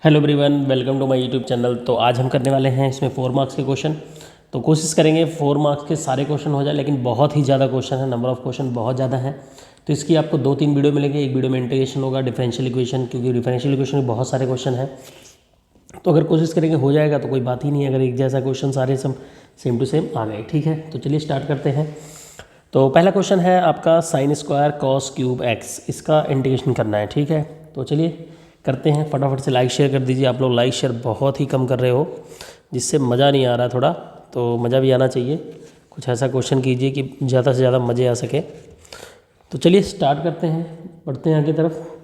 Hello everyone, welcome to my YouTube channel. तो आज हम करने वाले हैं इसमें 4 मार्क्स के क्वेश्चन। तो कोशिश करेंगे 4 मार्क्स के सारे क्वेश्चन हो जाए, लेकिन बहुत ही ज़्यादा क्वेश्चन है, नंबर ऑफ़ क्वेश्चन बहुत ज़्यादा है। तो इसकी आपको 2-3 वीडियो मिलेंगे। एक वीडियो में इंटीग्रेशन होगा, डिफरेंशियल इक्वेशन, क्योंकि डिफरेंशियल इक्वेशन में बहुत सारे क्वेश्चन हैं। तो अगर कोशिश करेंगे हो जाएगा तो कोई बात ही नहीं है, अगर एक जैसा क्वेश्चन सारे सेम टू सेम आ गए। ठीक है, तो चलिए स्टार्ट करते हैं। तो पहला क्वेश्चन है आपका sine square cos cube x, इसका इंटीग्रेशन करना है। ठीक है, तो चलिए करते हैं। फटाफट से लाइक शेयर कर दीजिए। आप लोग लाइक शेयर बहुत ही कम कर रहे हो, जिससे मज़ा नहीं आ रहा थोड़ा, तो मज़ा भी आना चाहिए। कुछ ऐसा क्वेश्चन कीजिए कि ज़्यादा से ज़्यादा मज़े आ सके। तो चलिए स्टार्ट करते हैं, बढ़ते हैं आगे तरफ।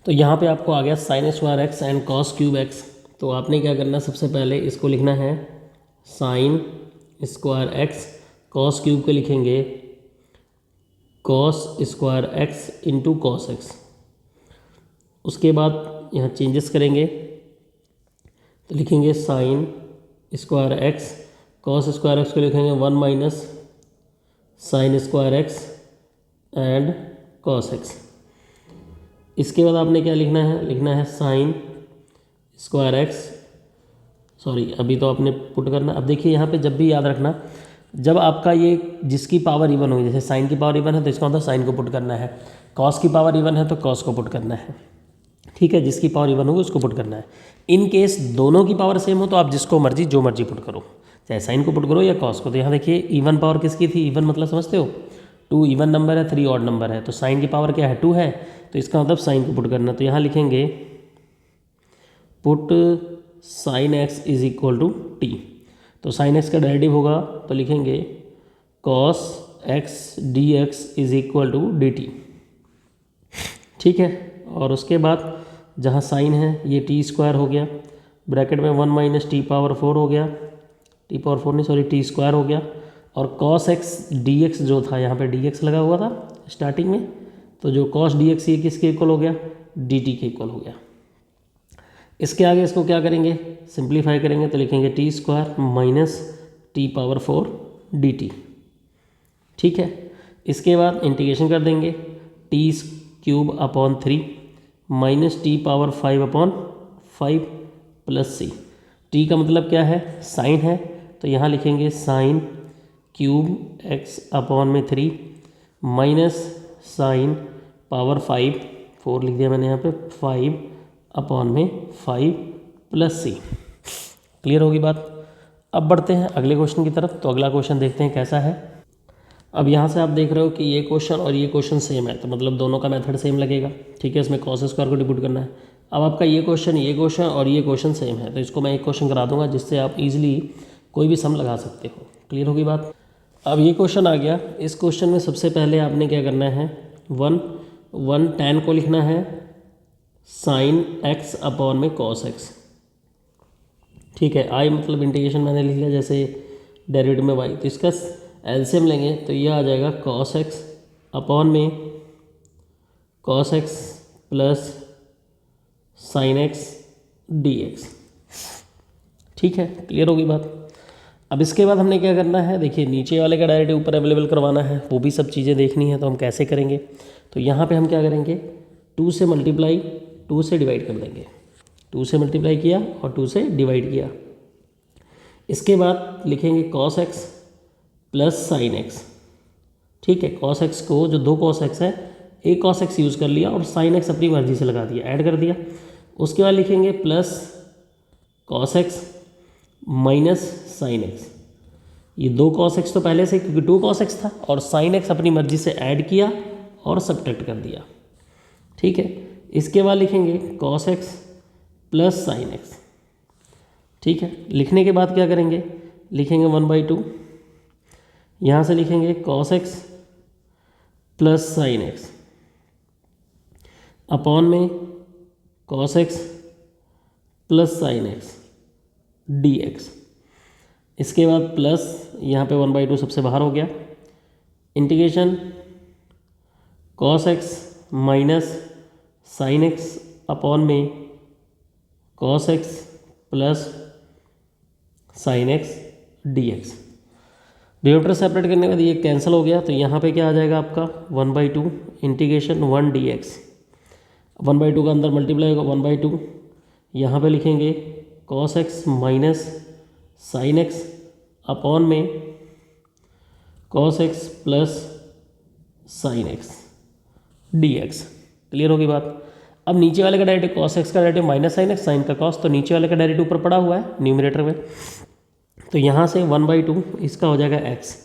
तो यहाँ पे आपको आ गया sine square x and cos cube x. तो आपने क्या करना है, सबसे पहले इसको लिखना है sine square x, cos cube को लिखेंगे cos square x into cos x. उसके बाद यहाँ चेंजेस करेंगे तो लिखेंगे sine square x, cos square x को लिखेंगे 1 minus sine square x and cos x. इसके बाद आपने क्या लिखना है साइन स्क्वायर एक्स, सॉरी अभी तो आपने पुट करना। अब देखिए यहाँ पे जब भी याद रखना, जब आपका ये जिसकी पावर इवन होगी, जैसे साइन की पावर इवन है तो इसका मतलब साइन को पुट करना है, कॉस की पावर इवन है तो कॉस को पुट करना है। ठीक है, जिसकी पावर इवन होगी उसको पुट करना है। इन केस दोनों की पावर सेम हो तो आप जिसको मर्जी जो मर्जी पुट करो, चाहे साइन को पुट करो या कॉस को। तो यहाँ देखिए इवन पावर किसकी थी, इवन मतलब समझते हो 2 इवन नंबर है, 3 ऑड नंबर है। तो साइन की पावर क्या है 2 है, तो इसका मतलब साइन को पुट करना। तो यहाँ लिखेंगे put sine x is equal to t. तो साइन एक्स का डेरिवेटिव होगा तो लिखेंगे cos x d x is equal to d t. ठीक है, और उसके बाद जहाँ साइन है ये टी स्क्वायर हो गया, ब्रैकेट में 1 माइनस टी पावर 4 हो गया, टी पावर 4 नहीं सॉरी टी स्क्वायर हो गया। और कॉस एक्स डी एक्स जो था, यहाँ पे डी एक्स लगा हुआ था स्टार्टिंग में, तो जो कॉस डी एक्स ये किसके इक्वल हो गया, डी टी के इक्वल हो गया। इसके आगे इसको क्या करेंगे, सिंप्लीफाई करेंगे तो लिखेंगे t square minus t power 4 d t. ठीक है, इसके बाद इंटीग्रेशन कर देंगे t cube upon 3 minus t power 5 upon 5 plus c. T का मतलब क्या है, साइन है, तो यहाँ लिखेंगे साइन क्यूब एक्स अपॉन में 3 माइनस साइन पावर 5, 4 लिख दिया मैंने यहाँ पे, 5 अपॉन में 5 प्लस सी। क्लियर होगी बात। अब बढ़ते हैं अगले क्वेश्चन की तरफ। तो अगला क्वेश्चन देखते हैं कैसा है। अब यहाँ से आप देख रहे हो कि ये क्वेश्चन और ये क्वेश्चन सेम है, तो मतलब दोनों का मेथड सेम लगेगा। ठीक है, इसमें कॉस स्क्वायर को डिपुट करना है। अब आपका ये क्वेश्चन और ये क्वेश्चन सेम है, तो इसको मैं एक क्वेश्चन करा दूंगा जिससे आप इजीली कोई भी सम लगा सकते हो। क्लियर होगी बात। अब ये क्वेश्चन आ गया, इस क्वेश्चन में सबसे पहले आपने क्या करना है, 1 tan को लिखना है साइन एक्स अपॉन में कॉस एक्स। ठीक है, आई मतलब इंटीग्रेशन मैंने लिख लिया, जैसे डेरिवेटिव में वाई, तो इसका एलसीएम लेंगे तो ये आ जाएगा कॉस एक्स अपॉन में cos x plus sine x d x. ठीक है, क्लियर होगी बात। अब इसके बाद हमने क्या करना है, देखिए नीचे वाले का डायरेक्ट ऊपर अवेलेबल करवाना है, वो भी सब चीज़ें देखनी है। तो हम कैसे करेंगे, तो यहाँ पे हम क्या करेंगे, 2 से मल्टीप्लाई 2 से डिवाइड कर देंगे। 2 से मल्टीप्लाई किया और 2 से डिवाइड किया। इसके बाद लिखेंगे cos x plus sine x. ठीक है, कॉस एक्स को जो 2 कॉस एक्स है, एक कॉस एक्स यूज़ कर लिया और साइन एक्स अपनी मर्जी से लगा दिया, ऐड कर दिया। उसके बाद लिखेंगे plus cos x minus sine x. ये 2 कॉस एक्स तो पहले से, क्योंकि 2 कॉस एक्स था, और साइन एक्स अपनी मर्जी से ऐड किया और सब्ट्रैक्ट कर दिया। ठीक है, इसके बाद लिखेंगे cos x plus sine x. ठीक है, लिखने के बाद क्या करेंगे, लिखेंगे 1/2, यहाँ से लिखेंगे cos x plus sine x upon में cos x plus sine x d x. इसके बाद प्लस यहाँ पे 1/2 सबसे बाहर हो गया, integration cos x minus sine x upon में cos x plus sine x d x. Denominator separate करने के बाद ये कैंसिल हो गया, तो यहाँ पे क्या आ जाएगा आपका 1/2 इंटीग्रेशन 1 dx। 1/2 का अंदर मल्टीप्लाई होगा 1/2 यहाँ पे लिखेंगे cos x minus sine x upon में cos x plus sine x d x. Clear होगी बात। अब नीचे वाले का डायरेक्टिव cos x का derivative minus sine x, sine का cos, तो नीचे वाले का डायरेक्टिव ऊपर पड़ा हुआ है न्यूमरेटर में, तो यहाँ से 1/2 इसका हो जाएगा x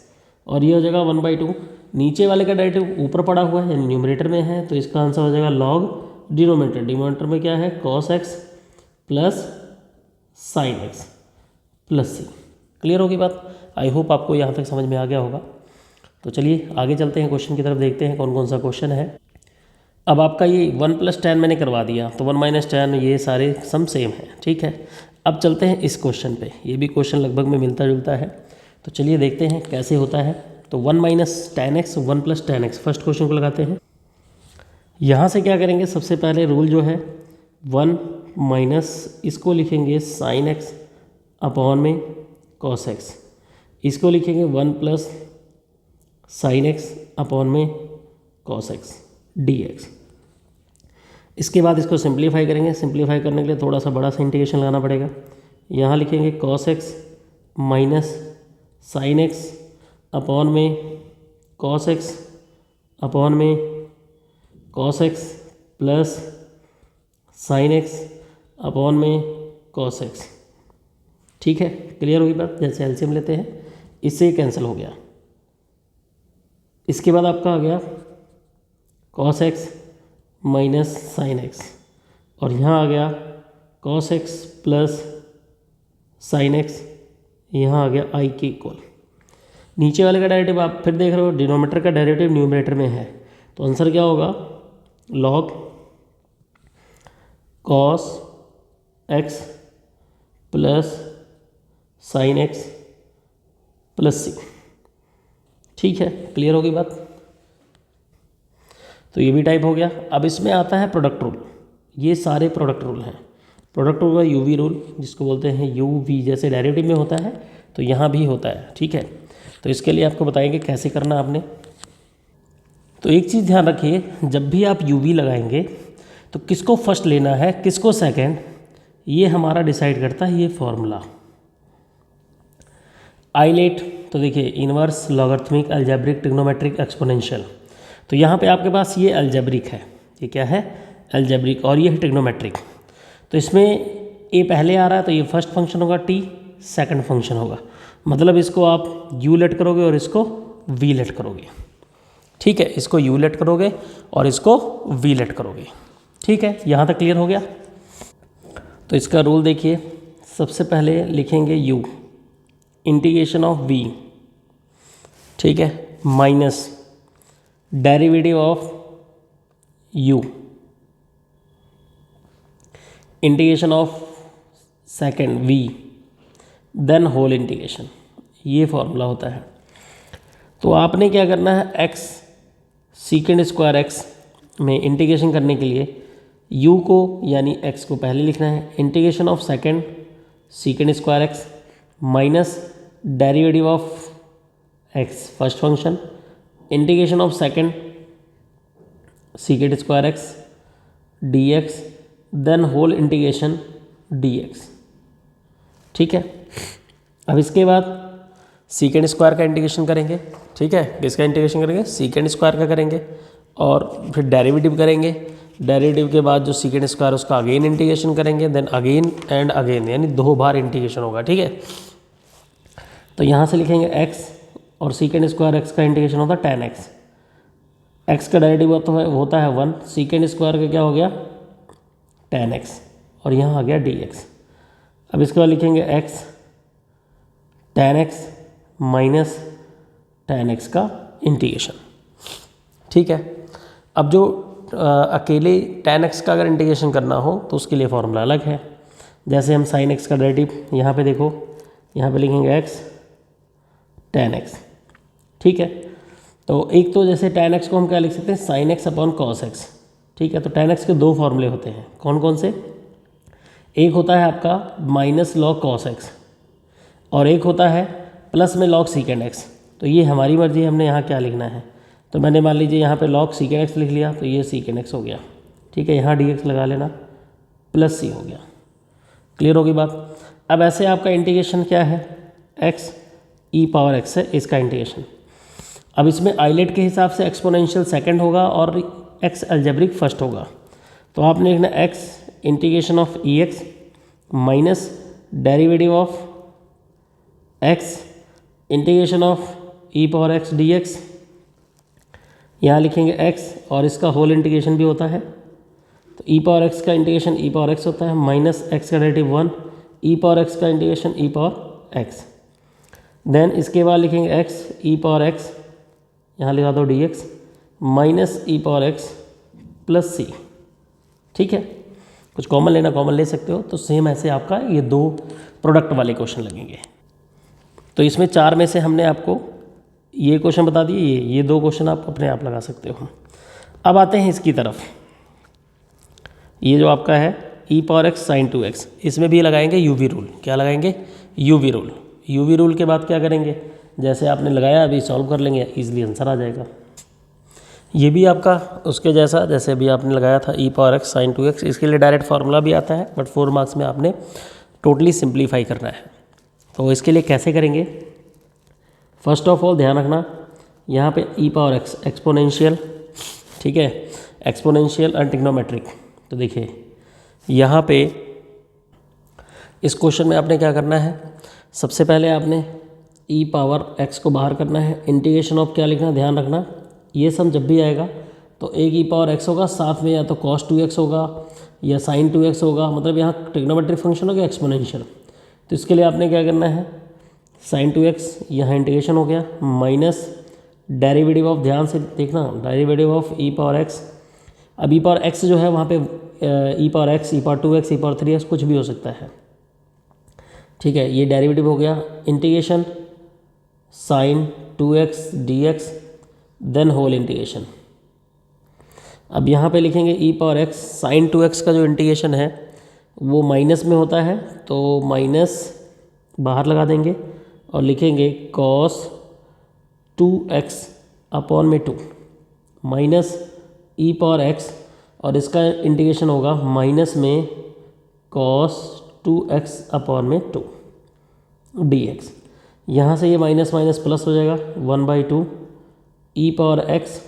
और ये हो जाएगा 1/2। नीचे वाले का डायरेक्टिव ऊपर पड़ा हुआ है यानी न्यूमरेटर में है, तो इसका आंसर हो जाएगा log डिनोमिनेटर। डिनोमिनेटर में क्या है cos x plus sine x plus c. Clear होगी बात। आई होप आपको यहाँ तक समझ में आ गया होगा। तो चलिए आगे चलते हैं, क्वेश्चन की तरफ देखते हैं कौन कौन सा क्वेश्चन है। अब आपका ये 1 + tan मैंने करवा दिया, तो 1 - tan ये सारे सम सेम है, ठीक है। अब चलते हैं इस क्वेश्चन पे, ये भी क्वेश्चन लगभग में मिलता जुलता है, तो चलिए देखते हैं कैसे होता है। तो 1 - tan x 1 + tan x, first question को लगाते हैं। यहाँ से क्या करेंगे, सबसे पहले रूल जो है 1 माइनस इसको लिखेंगे साइन एक्स अपॉन में कॉस एक्स, इसको लिखेंगे 1 प्लस साइन एक्स अपॉन में कॉस एक्स डी एक्स। इसके बाद इसको सिंप्लीफाई करेंगे। सिंप्लीफाई करने के लिए थोड़ा सा बड़ा सा इंटीग्रेशन लगाना पड़ेगा। यहाँ लिखेंगे cos x minus sine x upon में कॉस एक्स अपॉन में cos x plus sine x upon में कॉस एक्स। ठीक है, क्लियर होगी बात। जैसे एलसीएम लेते हैं, इससे कैंसिल हो गया। इसके बाद आपका आ गया cos x minus sine x और यहाँ आ गया cos x plus sine x, यहाँ आ गया आई के इक्वल। नीचे वाले का डेरिवेटिव आप फिर देख रहे हो, डिनोमिनेटर का डेरिवेटिव न्यूमरेटर में है, तो आंसर क्या होगा, log cos x plus sine x plus c. ठीक है, क्लियर होगी बात। तो ये भी टाइप हो गया। अब इसमें आता है प्रोडक्ट रूल। ये सारे प्रोडक्ट रूल हैं। प्रोडक्ट रूल का यूवी रूल जिसको बोलते हैं यूवी, जैसे डेरिवेटिव में होता है तो यहाँ भी होता है। ठीक है, तो इसके लिए आपको बताएंगे कैसे करना आपने। तो एक चीज़ ध्यान रखिए, जब भी आप यूवी लगाएंगे तो किसको फर्स्ट लेना है किसको सेकंड, ये हमारा डिसाइड करता है ये फॉर्मूला। आइलेट तो देखिए inverse, logarithmic, algebraic, trigonometric, exponential. तो यहाँ पे आपके पास ये अलजेब्रिक है, ये क्या है अलजेब्रिक, और ये है ट्रिग्नोमेट्रिक। तो इसमें ए पहले आ रहा है तो ये फर्स्ट फंक्शन होगा, टी सेकंड फंक्शन होगा। मतलब इसको आप यू लेट करोगे और इसको वी लेट करोगे। ठीक है, इसको यू लेट करोगे और इसको वी लेट करोगे। ठीक है, यहाँ तक क्लियर हो गया। तो इसका रूल देखिए, सबसे पहले लिखेंगे u इंटीग्रेशन ऑफ v, ठीक है, minus derivative of u integration of second v then whole integration. ये फॉर्मूला होता है। तो आपने क्या करना है, x सीकेंड स्क्वायर x में इंटीग्रेशन करने के लिए u को यानी x को पहले लिखना है, integration of second secant square x minus derivative of x first function, integration of second secant square x dx then whole integration dx। ठीक है, अब इसके बाद सीकेंड स्क्वायर का इंटीग्रेशन करेंगे। ठीक है, किसका इंटीग्रेशन करेंगे, सीकेंड स्क्वायर का करेंगे और फिर डेरिवेटिव करेंगे। डेरिवेटिव के बाद जो सीकेंड स्क्वायर उसका अगेन इंटीग्रेशन करेंगे, देन अगेन एंड अगेन, यानी 2 बार इंटीग्रेशन होगा। ठीक है, तो यहाँ से लिखेंगे x और सीकेंड स्क्वायर x का इंटीग्रेशन होता है tan x। x का डेरिवेटिव होता है 1, सीकेंड स्क्वायर का क्या हो गया tan x और यहाँ आ गया dx। अब इसके बाद लिखेंगे x tan x minus tan x का इंटीग्रेशन। ठीक है, अब जो अकेले tan x का अगर इंटीग्रेशन करना हो तो उसके लिए फॉर्मूला अलग है। जैसे हम sin x का डेरिवेटिव यहाँ पे देखो, यहाँ पे लिखेंगे x tan x। ठीक है, तो एक तो जैसे tan x को हम क्या लिख सकते हैं, sin x upon cos x। ठीक है, तो tan x के 2 फॉर्मूले होते हैं। कौन कौन से, एक होता है आपका माइनस लॉग cos x और एक होता है प्लस में लॉग सीकेंड x। तो ये हमारी मर्जी है हमने यहाँ क्या लिखना है। तो मैंने मान लीजिए यहाँ पे लॉग सीकेंड x लिख लिया, तो ये सीकेंड x हो गया। ठीक है, यहाँ dx लगा लेना, प्लस c हो गया। क्लियर होगी बात। अब ऐसे आपका इंटीग्रेशन क्या है, x e पावर x है इसका इंटीग्रेशन। अब इसमें आइलेट के हिसाब से एक्सपोनेंशियल सेकंड होगा और x अलजेब्रिक फर्स्ट होगा। तो आपने लिखना x integration of E x minus derivative of x integration of e power x dx। यहाँ लिखेंगे x और इसका होल इंटीग्रेशन भी होता है, तो e पावर x का इंटीग्रेशन e पावर x होता है माइनस x का डेरिवेटिव 1 e पावर x का integration e power x। Then इसके बाद लिखेंगे x e पावर x, यहाँ लिखा दो dx minus e power x plus c। ठीक है, कुछ कॉमन लेना कॉमन ले सकते हो। तो सेम ऐसे आपका ये दो प्रोडक्ट वाले क्वेश्चन लगेंगे। तो इसमें 4 में से हमने आपको ये क्वेश्चन बता दिए, ये दो क्वेश्चन आप अपने आप लगा सकते हो। अब आते हैं इसकी तरफ, ये जो आपका है e power x sine 2x, इसमें भी लगाएंगे यूवी रूल। क्या लगाएंगे, यूवी रूल। यूवी रूल के बाद क्या करेंगे, जैसे आपने लगाया अभी सॉल्व कर लेंगे, इजीली आंसर आ जाएगा। ये भी आपका उसके जैसा जैसे अभी आपने लगाया था e power x sine 2x, इसके लिए डायरेक्ट फार्मूला भी आता है, बट 4 मार्क्स में आपने टोटली सिंप्लीफाई करना है। तो इसके लिए कैसे करेंगे, फर्स्ट ऑफ ऑल ध्यान रखना यहाँ पे e पावर x एक्सपोनेंशियल, ठीक है, एक्सपोनेंशियल एंड ट्रिग्नोमेट्रिक। तो देखिए यहाँ पे इस क्वेश्चन में आपने क्या करना है, सबसे पहले आपने e पावर x को बाहर करना है, इंटीग्रेशन ऑफ क्या लिखना, ध्यान रखना ये सम जब भी आएगा तो एक e पावर x होगा, साथ में या तो cos 2x होगा या sin 2x होगा, मतलब यहाँ ट्रिग्नोमेट्रिक फंक्शन हो गया एक्सपोनेंशियल। तो इसके लिए आपने क्या करना है, sin 2x यहाँ इंटीग्रेशन हो गया माइनस डेरिवेटिव ऑफ, ध्यान से देखना, derivative of e power x। अब e पावर x जो है वहाँ पे e power x, e power 2x, e power 3x कुछ भी हो सकता है। ठीक है, ये डेरिवेटिव हो गया, integration sin 2x dx, then whole integration. अब यहाँ पे लिखेंगे e power x sin 2x का जो इंटीग्रेशन है वो माइनस में होता है, तो माइनस बाहर लगा देंगे और लिखेंगे cos 2x अपॉन में 2 माइनस e पावर x, और इसका इंटीग्रेशन होगा माइनस में cos 2x अपॉन में 2 dx। यहाँ से ये माइनस माइनस प्लस हो जाएगा 1/2 e power x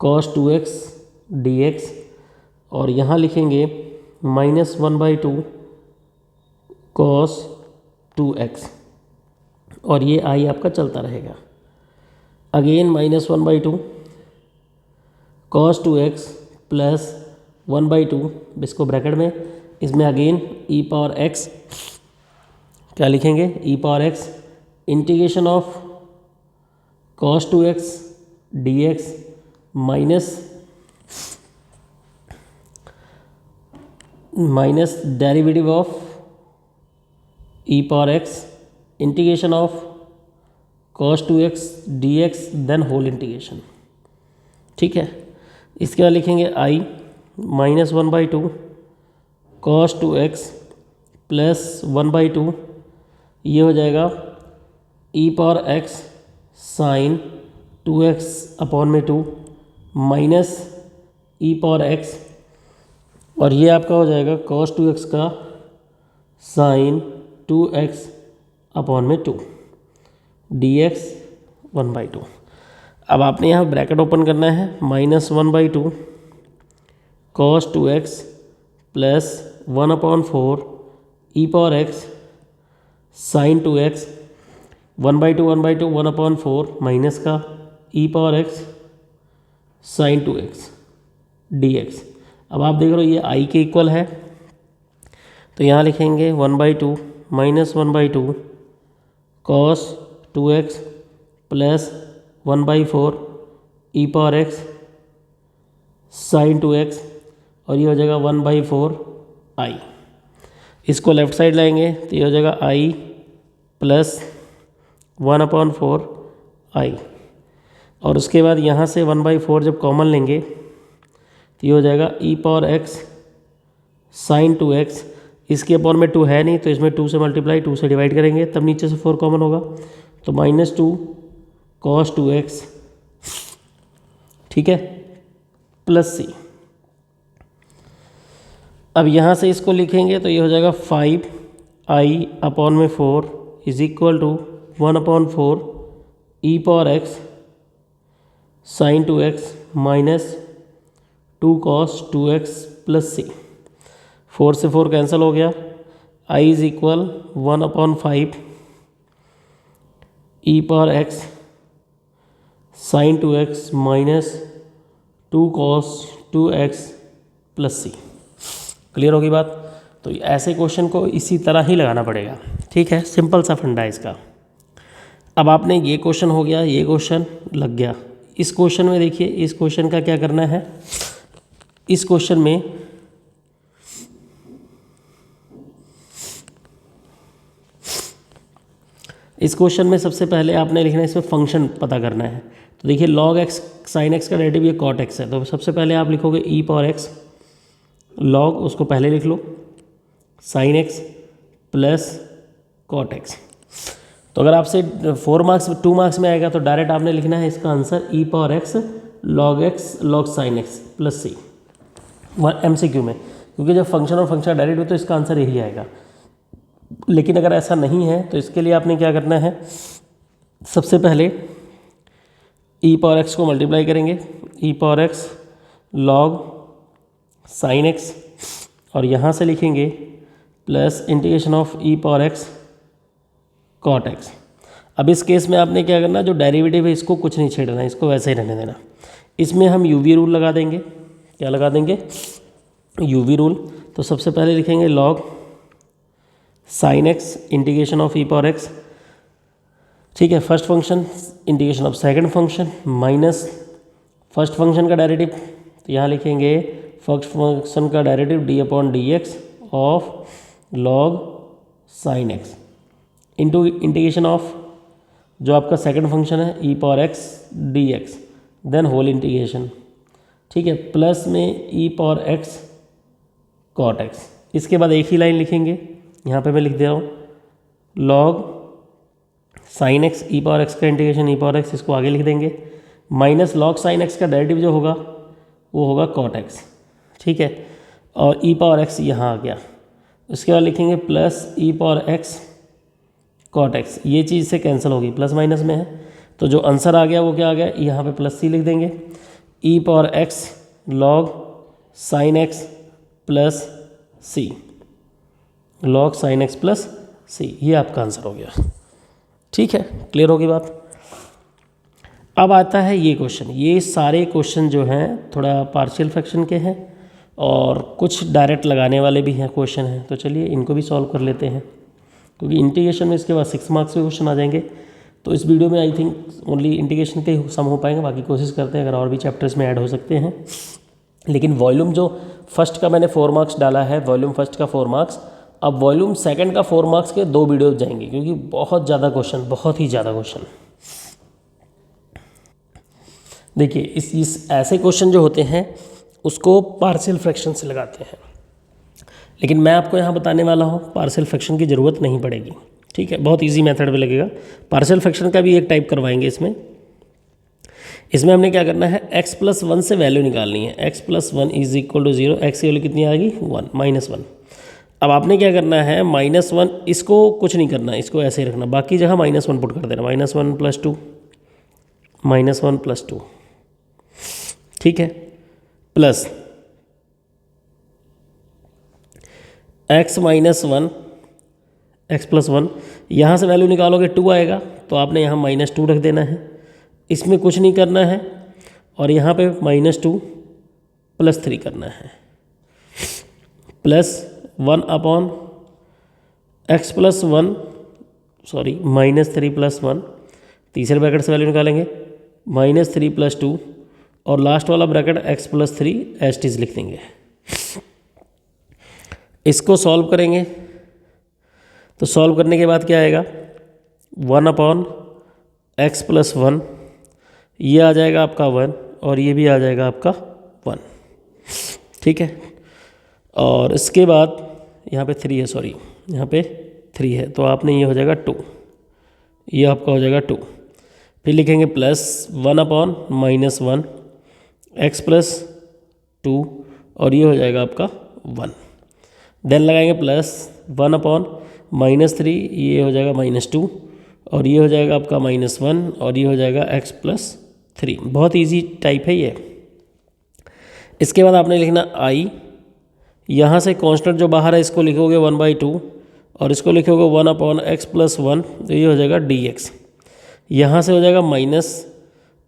cos 2x dx, और यहाँ लिखेंगे माइनस 1/2 cos 2x, और ये i आपका चलता रहेगा। Again minus 1/2 cos 2x plus 1/2, इसको ब्रैकेट में, इसमें अगेन e पावर x, क्या लिखेंगे, e power x integration of cos 2x dx minus derivative of e power x integration of cos 2x dx, then whole integration. ठीक है, इसके बाद लिखेंगे i minus 1/2 cos 2x plus 1/2, ये हो जाएगा e power x sine 2x upon में 2 minus e power x, और ये आपका हो जाएगा cos 2x का साइन 2x अपॉन में 2 dx 1/2। अब आपने यहाँ ब्रैकेट ओपन करना है, minus 1/2 cos 2x plus 1/4 e power x sine 2x 1/2 1/2 1/4 minus का e power x sine 2x dx। अब आप देख रहे हो ये i के इक्वल है, तो यहाँ लिखेंगे 1/2 minus 1/2 cos 2x plus 1/4 e power x sine 2x, और ये हो जाएगा 1/4 i। इसको लेफ्ट साइड लाएंगे तो ये हो जाएगा i प्लस 1/4 i, और उसके बाद यहाँ से 1/4 जब कॉमन लेंगे तो ये हो जाएगा e power x sine 2x, इसके अपॉन में 2 है नहीं तो इसमें 2 से मल्टीप्लाई 2 से डिवाइड करेंगे तब नीचे से 4 कॉमन होगा, तो -2 cos 2x, ठीक है, प्लस c। अब यहाँ से इसको लिखेंगे तो ये हो जाएगा 5i/4 is equal to 1/4 e power x sin 2x minus 2 cos 2x plus c। 4 से 4 कैंसिल हो गया। i is equal 1/5 e power x sin 2x minus 2 cos 2x plus c। Clear होगी बात। तो ऐसे क्वेश्चन को इसी तरह ही लगाना पड़ेगा। ठीक है, सिंपल सा फंडा है इसका। अब आपने ये क्वेश्चन हो गया, ये क्वेश्चन लग गया। इस क्वेश्चन में देखिए, इस क्वेश्चन का क्या करना है। इस क्वेश्चन में सबसे पहले आपने लिखना है, इसमें फंक्शन पता करना है। तो देखिए log x sin x का डेरिवेटिव ये cot x है। तो सबसे पहले आप लिखोगे e पावर x log, उसको पहले लिख लो, sin x plus cot x। तो अगर आपसे 4 मार्क्स 2 मार्क्स में आएगा तो डायरेक्ट आपने लिखना है इसका answer e power x log sin x plus c MCQ में, क्योंकि जब फंक्शन और फंक्शन डायरेक्ट हो तो इसका आंसर यही आएगा। लेकिन अगर ऐसा नहीं है तो इसके लिए आपने क्या करना है, सबसे पहले e पावर x को मल्टीप्लाई करेंगे, e power x log sin x, और यहाँ से लिखेंगे plus integration of e power x cot x। अब इस केस में आपने क्या करना, जो डेरिवेटिव है इसको कुछ नहीं छेड़ना, इसको वैसे ही रहने देना। इसमें हम यूवी रूल लगा देंगे। क्या लगा देंगे? UV rule. तो सबसे पहले लिखेंगे log sin x integration of e power x, ठीक है, first function integration of second function minus first function का डेरिवेटिव। तो यहाँ लिखेंगे फर्स्ट फंक्शन का derivative d/dx of log sin x into integration of जो आपका सेकंड फंक्शन है e power x dx, then whole integration, ठीक है, प्लस में e power x cot x। इसके बाद एक ही लाइन लिखेंगे, यहाँ पे मैं लिख दे रहा हूँ log sin x e power x का इंटीग्रेशन e पावर x, इसको आगे लिख देंगे, माइनस log sin x का डेरिवेटिव जो होगा वो होगा cot x, ठीक है, और e पावर x यहाँ आ गया। उसके बाद लिखेंगे plus e power x cot x, ये चीज़ से कैंसिल होगी, प्लस माइनस में है तो जो आंसर आ गया वो क्या आ गया, यहाँ पे प्लस c लिख देंगे, e power x log sin x plus c, log sin x plus c, ये आपका आंसर हो गया। ठीक है, क्लियर होगी बात। अब आता है ये क्वेश्चन। ये सारे क्वेश्चन जो हैं थोड़ा पार्शियल फ्रैक्शन के हैं और कुछ डायरेक्ट लगाने वाले भी हैं क्वेश्चन हैं। तो चलिए इनको भी सॉल्व कर लेते हैं, क्योंकि इंटीग्रेशन में इसके बाद 6 मार्क्स के क्वेश्चन आ जाएंगे। तो इस वीडियो में आई थिंक ओनली इंटीग्रेशन के सम हो पाएंगे, बाकी कोशिश करते हैं अगर और भी चैप्टर्स में ऐड हो सकते हैं। लेकिन वॉल्यूम जो फर्स्ट का मैंने 4 मार्क्स डाला है, वॉल्यूम फर्स्ट का 4 मार्क्स, अब वॉल्यूम सेकंड का 4 मार्क्स के 2 वीडियो जाएंगे, क्योंकि बहुत ज़्यादा क्वेश्चन, बहुत ही ज़्यादा क्वेश्चन। देखिए इस ऐसे क्वेश्चन जो होते हैं उसको पार्शियल फ्रैक्शन से लगाते हैं, लेकिन मैं आपको यहाँ बताने वाला हूँ पार्शियल फ्रैक्शन की ज़रूरत नहीं पड़ेगी। ठीक है, बहुत इजी मेथड पे लगेगा। पार्शियल फ्रैक्शन का भी एक टाइप करवाएंगे इसमें हमने क्या करना है, x प्लस 1 से वैल्यू निकालनी है। x plus 1 is equal to 0, x की वैल्यू कितनी आ गई, 1, -1। अब आपने क्या करना है, -1, इसको कुछ नहीं करना, इसको ऐसे ही रखना, बाकी जगह -1 पुट कर देना, -1 + 2, -1 + 2, ठीक है, प्लस x प्लस 1, यहाँ से वैल्यू निकालोगे 2 आएगा, तो आपने यहाँ -2 रख देना है, इसमें कुछ नहीं करना है, और यहाँ पे -2 + 3 करना है, प्लस 1/x प्लस 1, सॉरी -3 + 1, तीसरे ब्रैकेट से वैल्यू निकालेंगे, -3 + 2, और लास्ट वाला bracket x plus 3 as it is लिख देंगे। इसको सॉल्व करेंगे तो सॉल्व करने के बाद क्या आएगा, 1/x प्लस 1, ये आ जाएगा आपका 1, और ये भी आ जाएगा आपका 1, ठीक है। और इसके बाद यहाँ पे 3 है, सॉरी यहाँ पे 3 है, तो आपने ये हो जाएगा 2, ये आपका हो जाएगा 2। फिर लिखेंगे प्लस 1/-1 x प्लस 2, और ये हो जाएगा आपका 1। देन लगाएंगे प्लस 1/-3, ये हो जाएगा -2, और ये हो जाएगा आपका -1, और ये हो जाएगा x+3। बहुत इजी टाइप है ये। इसके बाद आपने लिखना i, यहाँ से कांस्टेंट जो बाहर है इसको लिखोगे 1/2, और इसको लिखोगे 1/x+1, तो ये हो जाएगा dx। यहाँ से हो जाएगा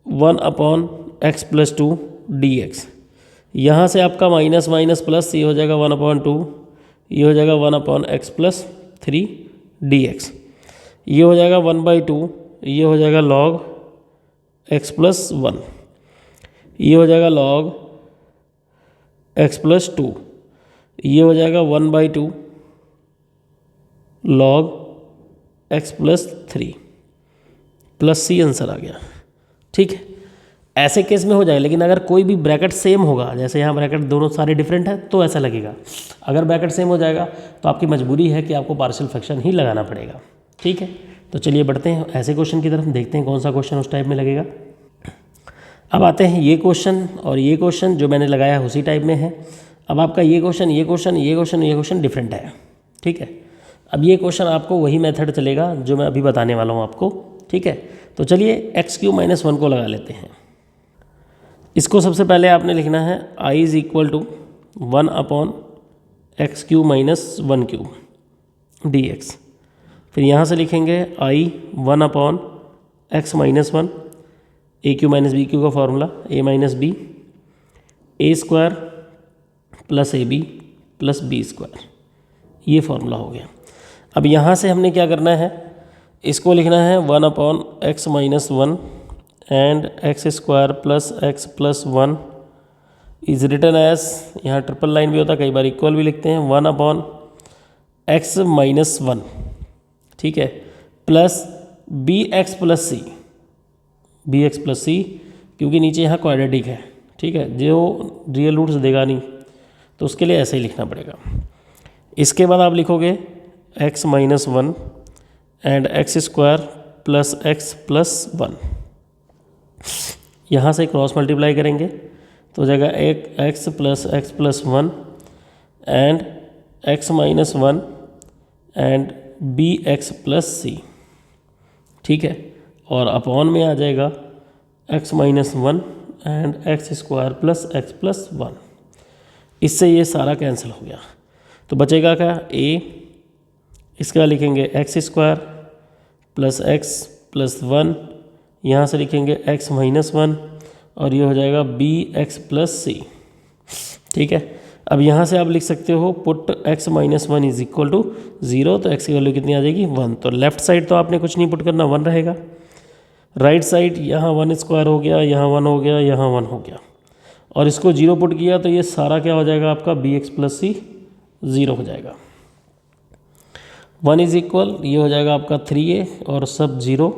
-1/x+2 dx। यहाँ से आपका माइनस माइनस प्लस, ये हो जाएगा 1/2, ये हो जाएगा 1/x+3 dx। ये हो जाएगा 1/2, ये हो जाएगा log x+1, ये हो जाएगा log x+2, ये हो जाएगा 1/2 log x+3 plus c answer आ गया। ठीक है, ऐसे केस में हो जाएगा। लेकिन अगर कोई भी ब्रैकेट सेम होगा, जैसे यहाँ ब्रैकेट दोनों सारे डिफरेंट है, तो ऐसा लगेगा। अगर ब्रैकेट सेम हो जाएगा तो आपकी मजबूरी है कि आपको पार्शियल फ्रैक्शन ही लगाना पड़ेगा। ठीक है, तो चलिए बढ़ते हैं ऐसे क्वेश्चन की तरफ, देखते हैं कौन सा क्वेश्चन उस टाइप में लगेगा। अब आते हैं ये क्वेश्चन, और ये क्वेश्चन जो मैंने लगाया है उसी टाइप में है। अब आपका ये क्वेश्चन, ये क्वेश्चन, ये क्वेश्चन, ये क्वेश्चन डिफरेंट है। ठीक है, अब ये क्वेश्चन आपको वही मेथड चलेगा जो मैं अभी बताने वाला हूँ आपको। ठीक है, तो चलिए x³ - 1 को लगा लेते हैं। इसको सबसे पहले आपने लिखना है i = 1/x³ - 1³ dx। फिर यहाँ से लिखेंगे i 1/x - 1, a³ - b³ का formula a - b, a² + ab + b², ये फॉर्मूला हो गया। अब यहाँ से हमने क्या करना है, इसको लिखना है 1/x - 1 and x² + x+1 is written as, यहाँ ट्रिपल लाइन भी होता है, कई बार इक्वल भी लिखते हैं, 1/x - 1, ठीक है, plus bx + c, bx + c, क्योंकि नीचे यहाँ क्वाड्रेटिक है। ठीक है, जो रियल रूट्स देगा नहीं तो उसके लिए ऐसे ही लिखना पड़ेगा। इसके बाद आप लिखोगे x - 1 एंड x² + x+1, यहाँ से क्रॉस मल्टीप्लाई करेंगे तो हो जाएगा एक x + x+1 and x - 1 and bx + c। ठीक है, और अपॉन में आ जाएगा x - 1 एंड x² + x+1। इससे ये सारा कैंसिल हो गया, तो बचेगा क्या, a, इसके बाद लिखेंगे x² + x+1, यहाँ से लिखेंगे x - 1, और ये हो जाएगा bx + c। ठीक है, अब यहाँ से आप लिख सकते हो पुट x - 1 = 0, तो x की वैल्यू कितनी आ जाएगी, 1। तो लेफ्ट साइड तो आपने कुछ नहीं पुट करना, 1 रहेगा। राइट साइड यहाँ 1² हो गया, यहाँ 1 हो गया, यहाँ 1 हो गया, और इसको 0 पुट किया तो ये सारा क्या हो जाएगा आपका bx + c 0 हो जाएगा। 1 = ये हो जाएगा आपका 3a और सब 0,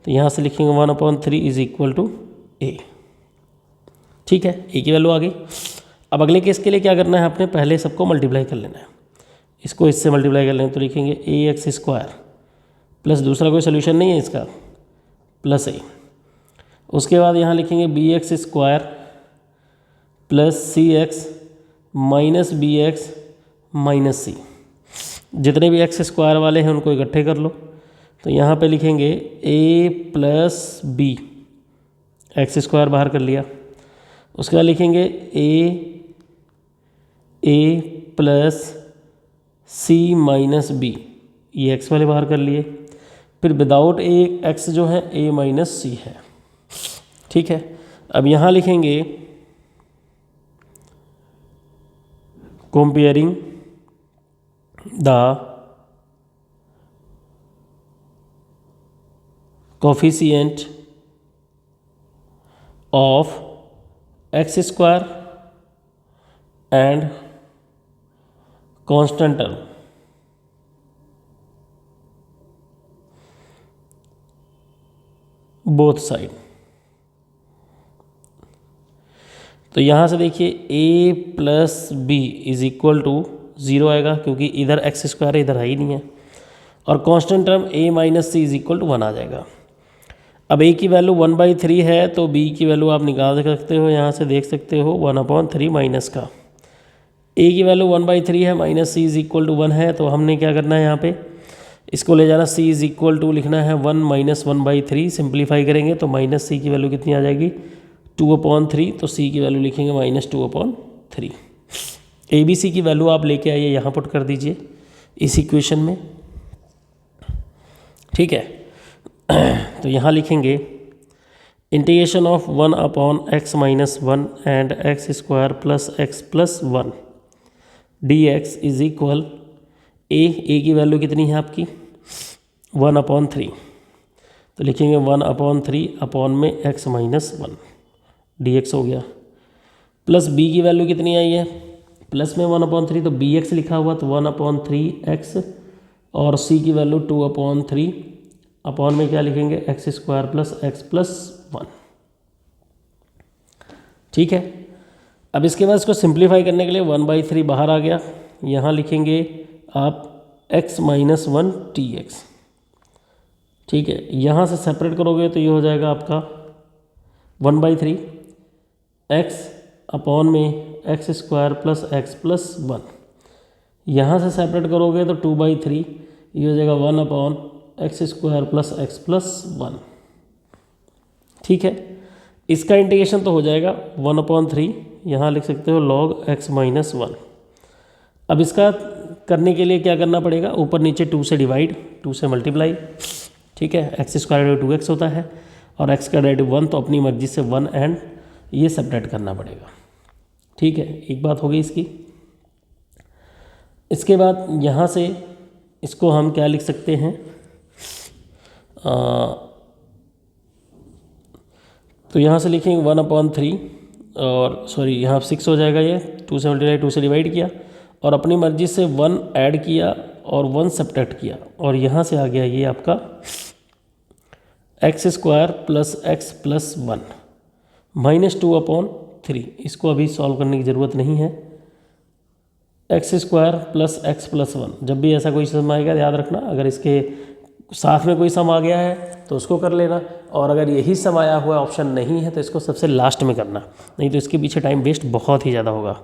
तो यहाँ से लिखेंगे 1/3 = a। ठीक है, a की वैल्यू आ गई। अब अगले केस के लिए क्या करना है, आपने पहले सबको मल्टीप्लाई कर लेना है। इसको इससे मल्टीप्लाई कर लेंगे तो लिखेंगे ax² प्लस दूसरा कोई सोल्यूशन नहीं है इसका, प्लस a। उसके बाद यहाँ लिखेंगे bx² + cx - bx - c। जितने भी x² वाले हैं उनको इकट्ठे कर लो, तो यहाँ पे लिखेंगे a + b, x² बाहर कर लिया। उसके बाद लिखेंगे a + c - b, ये x वाले बाहर कर लिए। फिर विदाउट a x जो है a - c है। ठीक है, अब यहाँ लिखेंगे comparing the coefficient of x² and constant term. Both side. तो यहाँ से देखिए a + b = 0 आएगा, क्योंकि इधर x² इधर है ही नहीं है, और कांस्टेंट टर्म a - c = 1 आ जाएगा। अब a की वैल्यू 1/3 है, तो b की वैल्यू आप निकाल सकते हो, यहाँ से देख सकते हो 1/3 माइनस का ए की वैल्यू 1/3 है, minus c is equal to 1 है, तो हमने क्या करना है यहाँ पे इसको ले जाना, सी इज इक्वल टू लिखना है 1 माइनस 1/3। सिंप्लीफाई करेंगे तो माइनस सी की वैल्यू कितनी आ जाएगी 2/3, तो सी की वैल्यू लिखेंगे -2/3। ए बी सी की वैल्यू आप लेके आइए, यहाँ पुट कर दीजिए इस इक्वेशन में, ठीक है। तो यहाँ लिखेंगे integration of 1/x - 1 and x² plus x plus 1 dx is equal a की वैल्यू कितनी है आपकी 1/3, तो लिखेंगे 1/3 अपॉन में x - 1 dx हो गया, प्लस b की वैल्यू कितनी आई है प्लस में 1/3, तो bx लिखा हुआ, तो 1/3x, और c की वैल्यू 2/3 अपॉन में क्या लिखेंगे x² प्लस x प्लस 1, ठीक है। अब इसके बाद इसको सिंप्लीफाई करने के लिए 1/3 बाहर आ गया, यहाँ लिखेंगे आप x - 1 dx, ठीक है। यहाँ से सेपरेट करोगे तो ये हो जाएगा आपका 1/3 x अपॉन में x² प्लस x प्लस 1, यहाँ से सेपरेट करोगे तो 2/3, ये हो जाएगा 1/x² प्लस x प्लस 1, ठीक है। इसका इंटीग्रेशन तो हो जाएगा 1/3, यहाँ लिख सकते हो log x - 1। अब इसका करने के लिए क्या करना पड़ेगा, ऊपर नीचे 2 से डिवाइड, 2 से मल्टीप्लाई, ठीक है। x² 2x होता है और x का डेरिवेटिव 1, तो अपनी मर्जी से 1 एंड ये सेपरेट करना पड़ेगा, ठीक है। एक बात हो गई इसकी। इसके बाद यहाँ से इसको हम क्या लिख सकते हैं, तो यहाँ से लिखेंगे 1/3, और सॉरी यहाँ 6 हो जाएगा, ये 2 से मल्टीप्लाई 2 से डिवाइड किया और अपनी मर्जी से 1 ऐड किया और 1 सब्ट्रैक्ट किया, और यहाँ से आ गया ये आपका x² प्लस x प्लस 1 -2/3। इसको अभी सॉल्व करने की ज़रूरत नहीं है। x² प्लस x प्लस 1, जब भी ऐसा कोई सम आएगा याद रखना, अगर इसके साथ में कोई सम आ गया है तो उसको कर लेना, और अगर यही सम आया हुआ ऑप्शन नहीं है तो इसको सबसे लास्ट में करना, नहीं तो इसके पीछे टाइम वेस्ट बहुत ही ज़्यादा होगा।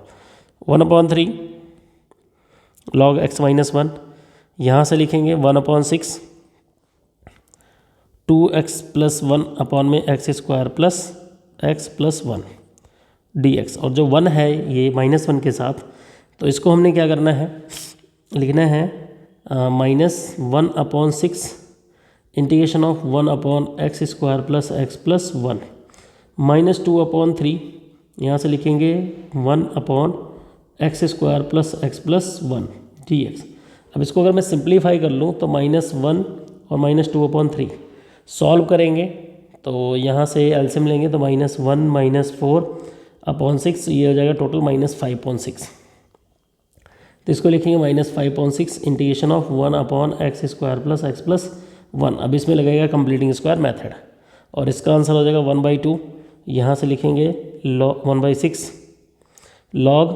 1/3 log x - 1, यहाँ से लिखेंगे 1/6 2x प्लस 1 अपॉन में x² plus x plus 1 dx, और जो 1 है ये -1 के साथ, तो इसको हमने क्या करना है, लिखना है -1/6 integration of 1/x² plus x plus 1 -2/3, यहाँ से लिखेंगे 1/x² plus x plus 1 dx। अब इसको अगर मैं सिंप्लीफाई कर लूँ तो -1 और -2/3 सॉल्व करेंगे, तो यहाँ से एलसीएम लेंगे तो -1 -4/6, ये हो जाएगा टोटल -5/6, तो इसको लिखेंगे -5/6 integration of 1/x² plus x plus 1। अब इसमें लगेगा कंप्लीटिंग स्क्वायर मेथड, और इसका आंसर हो जाएगा 1/2, यहाँ से लिखेंगे 1/6 log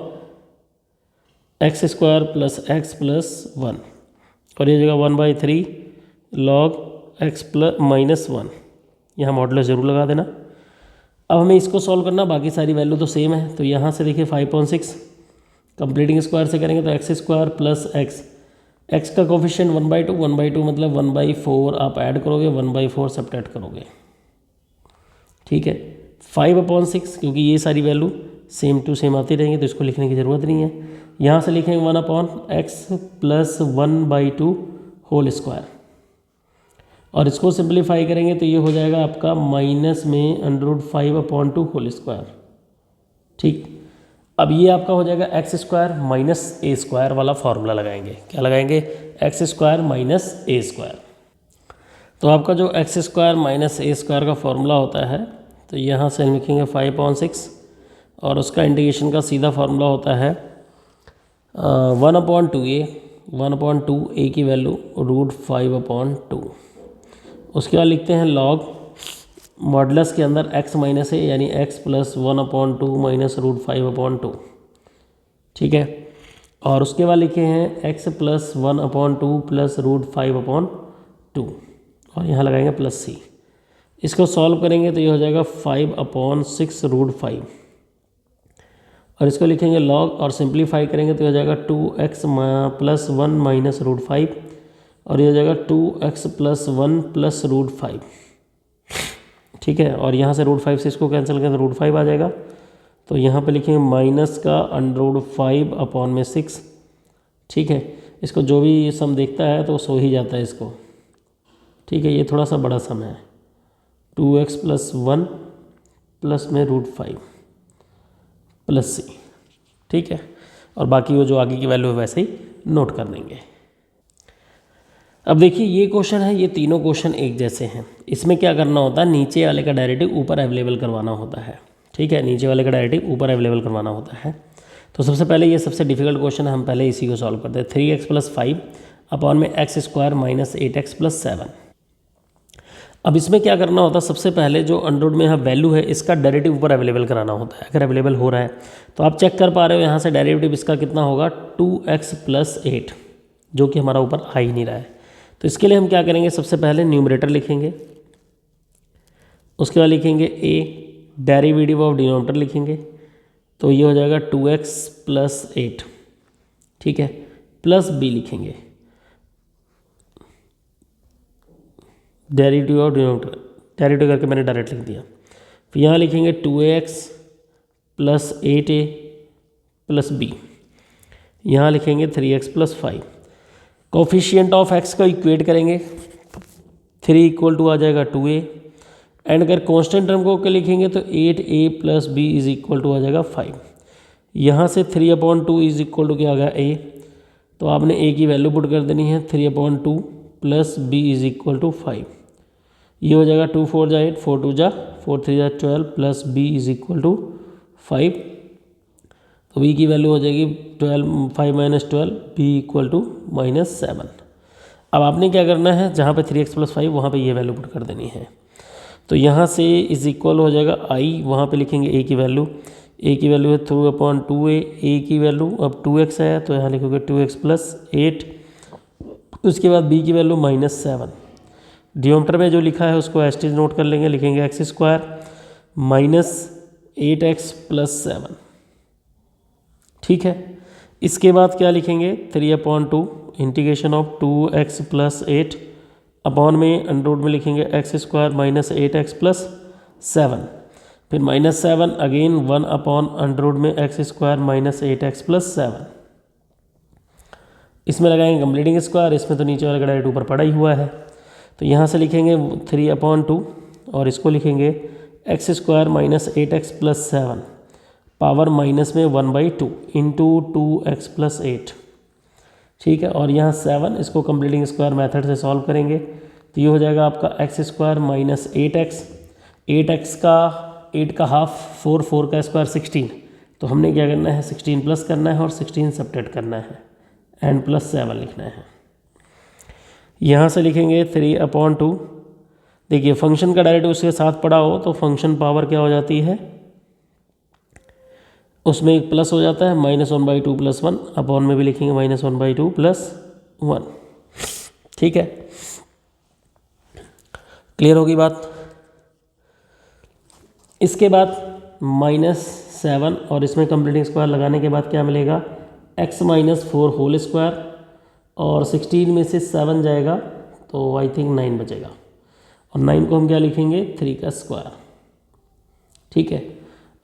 x² plus x plus 1, और ये हो जाएगा 1/3 log x प्लस -1, यहाँ मॉडुलस जरूर लगा देना। अब हमें इसको सॉल्व करना, बाकी सारी वैल्यू तो सेम है, तो यहाँ से देखिए 5/6 कंप्लीटिंग स्क्वायर से करेंगे तो x² प्लस x का कोफिशिएंट 1/2 मतलब 1/4 आप ऐड करोगे, 1/4 सब्ट्रैक्ट करोगे, ठीक है। 5/6 क्योंकि ये सारी वैल्यू सेम टू सेम आती रहेंगी तो इसको लिखने की ज़रूरत नहीं है। यहाँ से लिखेंगे 1/x प्लस 1/2 होल स्क्वायर, और इसको सिंप्लीफाई करेंगे तो ये हो जाएगा आपका माइनस में √5/2 होल स्क्वायर, ठीक। अब ये आपका हो जाएगा x² माइनस a² वाला फॉर्मूला लगाएंगे, क्या लगाएंगे x² माइनस a²। तो आपका जो x² माइनस a² का फॉर्मूला होता है, तो यहाँ से लिखेंगे 5/6, और उसका इंटीग्रेशन का सीधा फार्मूला होता है 1/2 a की वैल्यू √5/2। उसके बाद लिखते हैं log मॉडुलस के अंदर x माइनस a यानी x प्लस 1/2 माइनस √5/2, ठीक है। और उसके बाद लिखे हैं x प्लस 1/2 प्लस √5/2, और यहाँ लगाएंगे प्लस c। इसको सॉल्व करेंगे तो ये हो जाएगा 5/6 √5, और इसको लिखेंगे log और सिंप्लीफाई करेंगे तो हो जाएगा 2x प्लस 1 माइनस रूट 5 और ये हो जाएगा 2x प्लस 1 प्लस रूट 5। ठीक है, और यहाँ से रूट 5 से इसको कैंसिल करें तो रूट 5 आ जाएगा। तो यहाँ पे लिखेंगे माइनस का अंडर 5 अपॉन में 6। ठीक है, इसको जो भी सम देखता है तो सो ही जाता है इसको। ठीक है, ये थोड़ा सा बड़ा सम है, 2x प्लस 1 प्लस में रूट 5 प्लस c। ठीक है, और बाकी वो जो आगे की वैल्यू है वैसे ही नोट कर देंगे। अब देखिए ये क्वेश्चन है, ये तीनों क्वेश्चन एक जैसे हैं। इसमें क्या करना होता है, नीचे वाले का डायरेक्टिव ऊपर अवेलेबल करवाना होता है। ठीक है, नीचे वाले का डायरेक्टिव ऊपर अवेलेबल करवाना होता है। तो सबसे पहले ये सबसे डिफिकल्ट क्वेश्चन है, हम पहले इसी को सॉल्व करते हैं। 3x प्लस 5 अपॉन में x square minus 8x plus 7। अब इसमें क्या करना होता है, सबसे पहले जो अंडर में यहाँ वैल्यू है इसका डेरिवेटिव ऊपर अवेलेबल कराना होता है। अगर अवेलेबल हो रहा है तो आप चेक कर पा रहे हो यहाँ से डेरिवेटिव इसका कितना होगा, 2x प्लस 8, जो कि हमारा ऊपर आ ही नहीं रहा है। तो इसके लिए हम क्या करेंगे, सबसे पहले न्यूमरेटर लिखेंगे, उसके बाद लिखेंगे a, डेरिवेटिव ऑफ डिनोमिनेटर लिखेंगे, तो ये हो जाएगा 2x प्लस 8। ठीक है, प्लस b लिखेंगे, डेरिवेटिव ऑफ डिनोमिनेटर, डेरिवेटिव करके मैंने डायरेक्ट लिख दिया। फिर यहाँ लिखेंगे 2x plus 8a plus b, यहाँ लिखेंगे 3x plus 5। Coefficient of x को इक्वेट करेंगे, 3 इक्वल टू आ जाएगा 2a, एंड अगर कांस्टेंट टर्म को लिखेंगे तो 8a plus b is equal to आ जाएगा 5। यहाँ से 3/2 इज इक्वल टू क्या आ गया a, तो आपने a की वैल्यू पुट कर देनी है, 3/2 plus b is equal to 5। ये हो जाएगा 2 4 जा 8, 4 2 जा 4 3 जा 12 plus b is equal to 5। तो b की वैल्यू हो जाएगी 12 5 माइनस 12, b इक्वल टू -7। अब आपने क्या करना है, जहाँ पे 3x प्लस 5 वहाँ पे ये वैल्यू पुट कर देनी है। तो यहाँ से इज इक्वल हो जाएगा i, वहाँ पे लिखेंगे a की वैल्यू, a की वैल्यू है 3/2a, a की वैल्यू अब 2x है तो यहाँ लिखोगे 2x प्लस 8, उसके बाद b की वैल्यू -7। डिनोमिनेटर में जो लिखा है उसको एस्टेज नोट कर लेंगे, लिखेंगे x square minus 8x plus 7। ठीक है, इसके बाद क्या लिखेंगे, 3/2 integration of 2x plus 8 upon में अंडर में लिखेंगे x square minus 8x plus 7, फिर -7 अगेन 1 अपॉन अंडर में x square minus 8x plus 7। इसमें लगाएंगे कंप्लीटिंग स्क्वायर, इसमें तो नीचे वाला डायरेक्ट ऊपर पड़ा ही हुआ है। तो यहाँ से लिखेंगे 3/2 और इसको लिखेंगे x square minus 8x plus 7 power minus में 1/2 इंटू 2x प्लस 8। ठीक है, और यहाँ 7 इसको कंप्लीटिंग स्क्वायर मेथड से सॉल्व करेंगे तो ये हो जाएगा आपका x square minus 8x, 8x का 8 का हाफ 4, 4 का स्क्वायर 16। तो हमने क्या करना है, 16 प्लस करना है और 16 सब्ट्रैक्ट करना है एंड प्लस 7 लिखना है। यहाँ से लिखेंगे 3/2। देखिए फंक्शन का डायरेक्ट उसके साथ पड़ा हो तो फंक्शन पावर क्या हो जाती है, उसमें एक प्लस हो जाता है, -1/2 प्लस 1 अपॉन में भी लिखेंगे -1/2 प्लस 1। ठीक है, क्लियर होगी बात। इसके बाद -7 और इसमें कंप्लीटिंग स्क्वायर लगाने के बाद क्या मिलेगा, x माइनस 4 होल स्क्वायर, और 16 में से 7 जाएगा तो आई थिंक 9 बचेगा, और 9 को हम क्या लिखेंगे, 3 का स्क्वायर। ठीक है,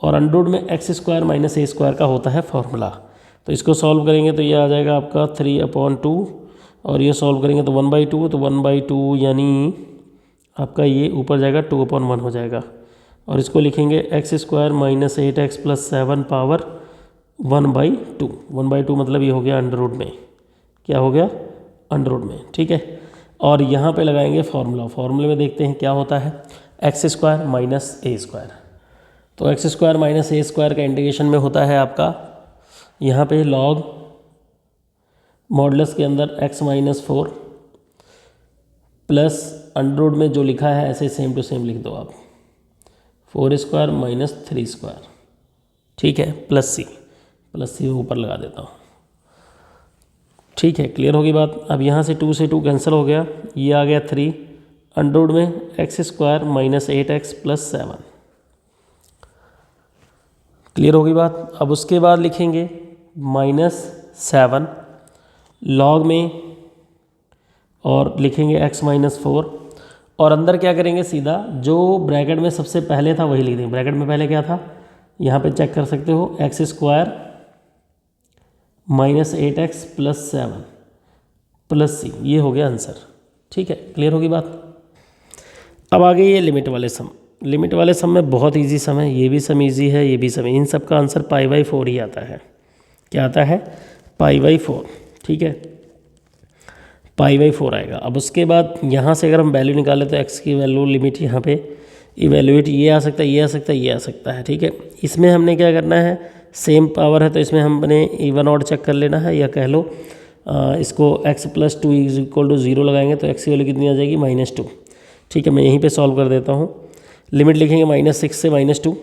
और अंडर में एक्स स्क्वायर माइनस ए स्क्वायर का होता है फॉर्मूला। तो इसको सॉल्व करेंगे तो ये आ जाएगा आपका 3/2, और ये सॉल्व करेंगे तो 1/2, तो 1/2 यानी आपका ये ऊपर जाएगा 2/1 हो जाएगा, और इसको लिखेंगे x square minus 8x plus 7 power 1/2। 1/2 मतलब ये हो गया अंडर रूट में, क्या हो गया, अंडर रूट में। ठीक है, और यहाँ पे लगाएंगे फार्मूला, फार्मूले में देखते हैं क्या होता है, एक्स स्क्वायर माइनस ए स्क्वायर। तो एक्स स्क्वायर माइनस ए स्क्वायर का इंटीग्रेशन में होता है आपका यहाँ पे लॉग मॉडुलस के अंदर x minus 4 plus under root में जो लिखा है ऐसे सेम टू सेम लिख दो आप, 4 स्क्वायर माइनस 3 स्क्वायर। ठीक है, प्लस सी ऊपर लगा देता हूँ। ठीक है, क्लियर होगी बात। अब यहाँ से 2 से 2 कैंसिल हो गया, ये आ गया 3 अंडर रूट में x square minus 8x plus 7। Clear होगी बात। अब उसके बाद लिखेंगे -7 लॉग में और लिखेंगे x-4 और अंदर क्या करेंगे, सीधा जो ब्रैकेट में सबसे पहले था वही लिख देंगे। ब्रैकेट में पहले क्या था, यहाँ पे चेक कर सकते हो, x² -8x + 7 + c, ये हो गया आंसर। ठीक है, क्लियर होगी बात। अब आ गई ये लिमिट वाले सम। लिमिट वाले सम में बहुत इजी सम है, ये भी सम इजी है, ये भी सम, इन सब का आंसर π/4 ही आता है। क्या आता है, π/4। ठीक है, π/4 आएगा। अब उसके बाद यहाँ से अगर हम वैल्यू निकालें तो x की वैल्यू लिमिट यहाँ पे इवेल्युएट, ये आ सकता है, ये आ सकता है, ये आ सकता है। ठीक है, इसमें हमने क्या करना है, सेम पावर है तो इसमें हमने इवन ऑड चेक कर लेना है, या कह लो इसको x + 2 = 0 लगाएंगे तो x की वैल्यू कितनी आ जाएगी, -2। ठीक है, मैं यहीं पे सॉल्व कर देता हूँ। लिमिट लिखेंगे -6 से -2।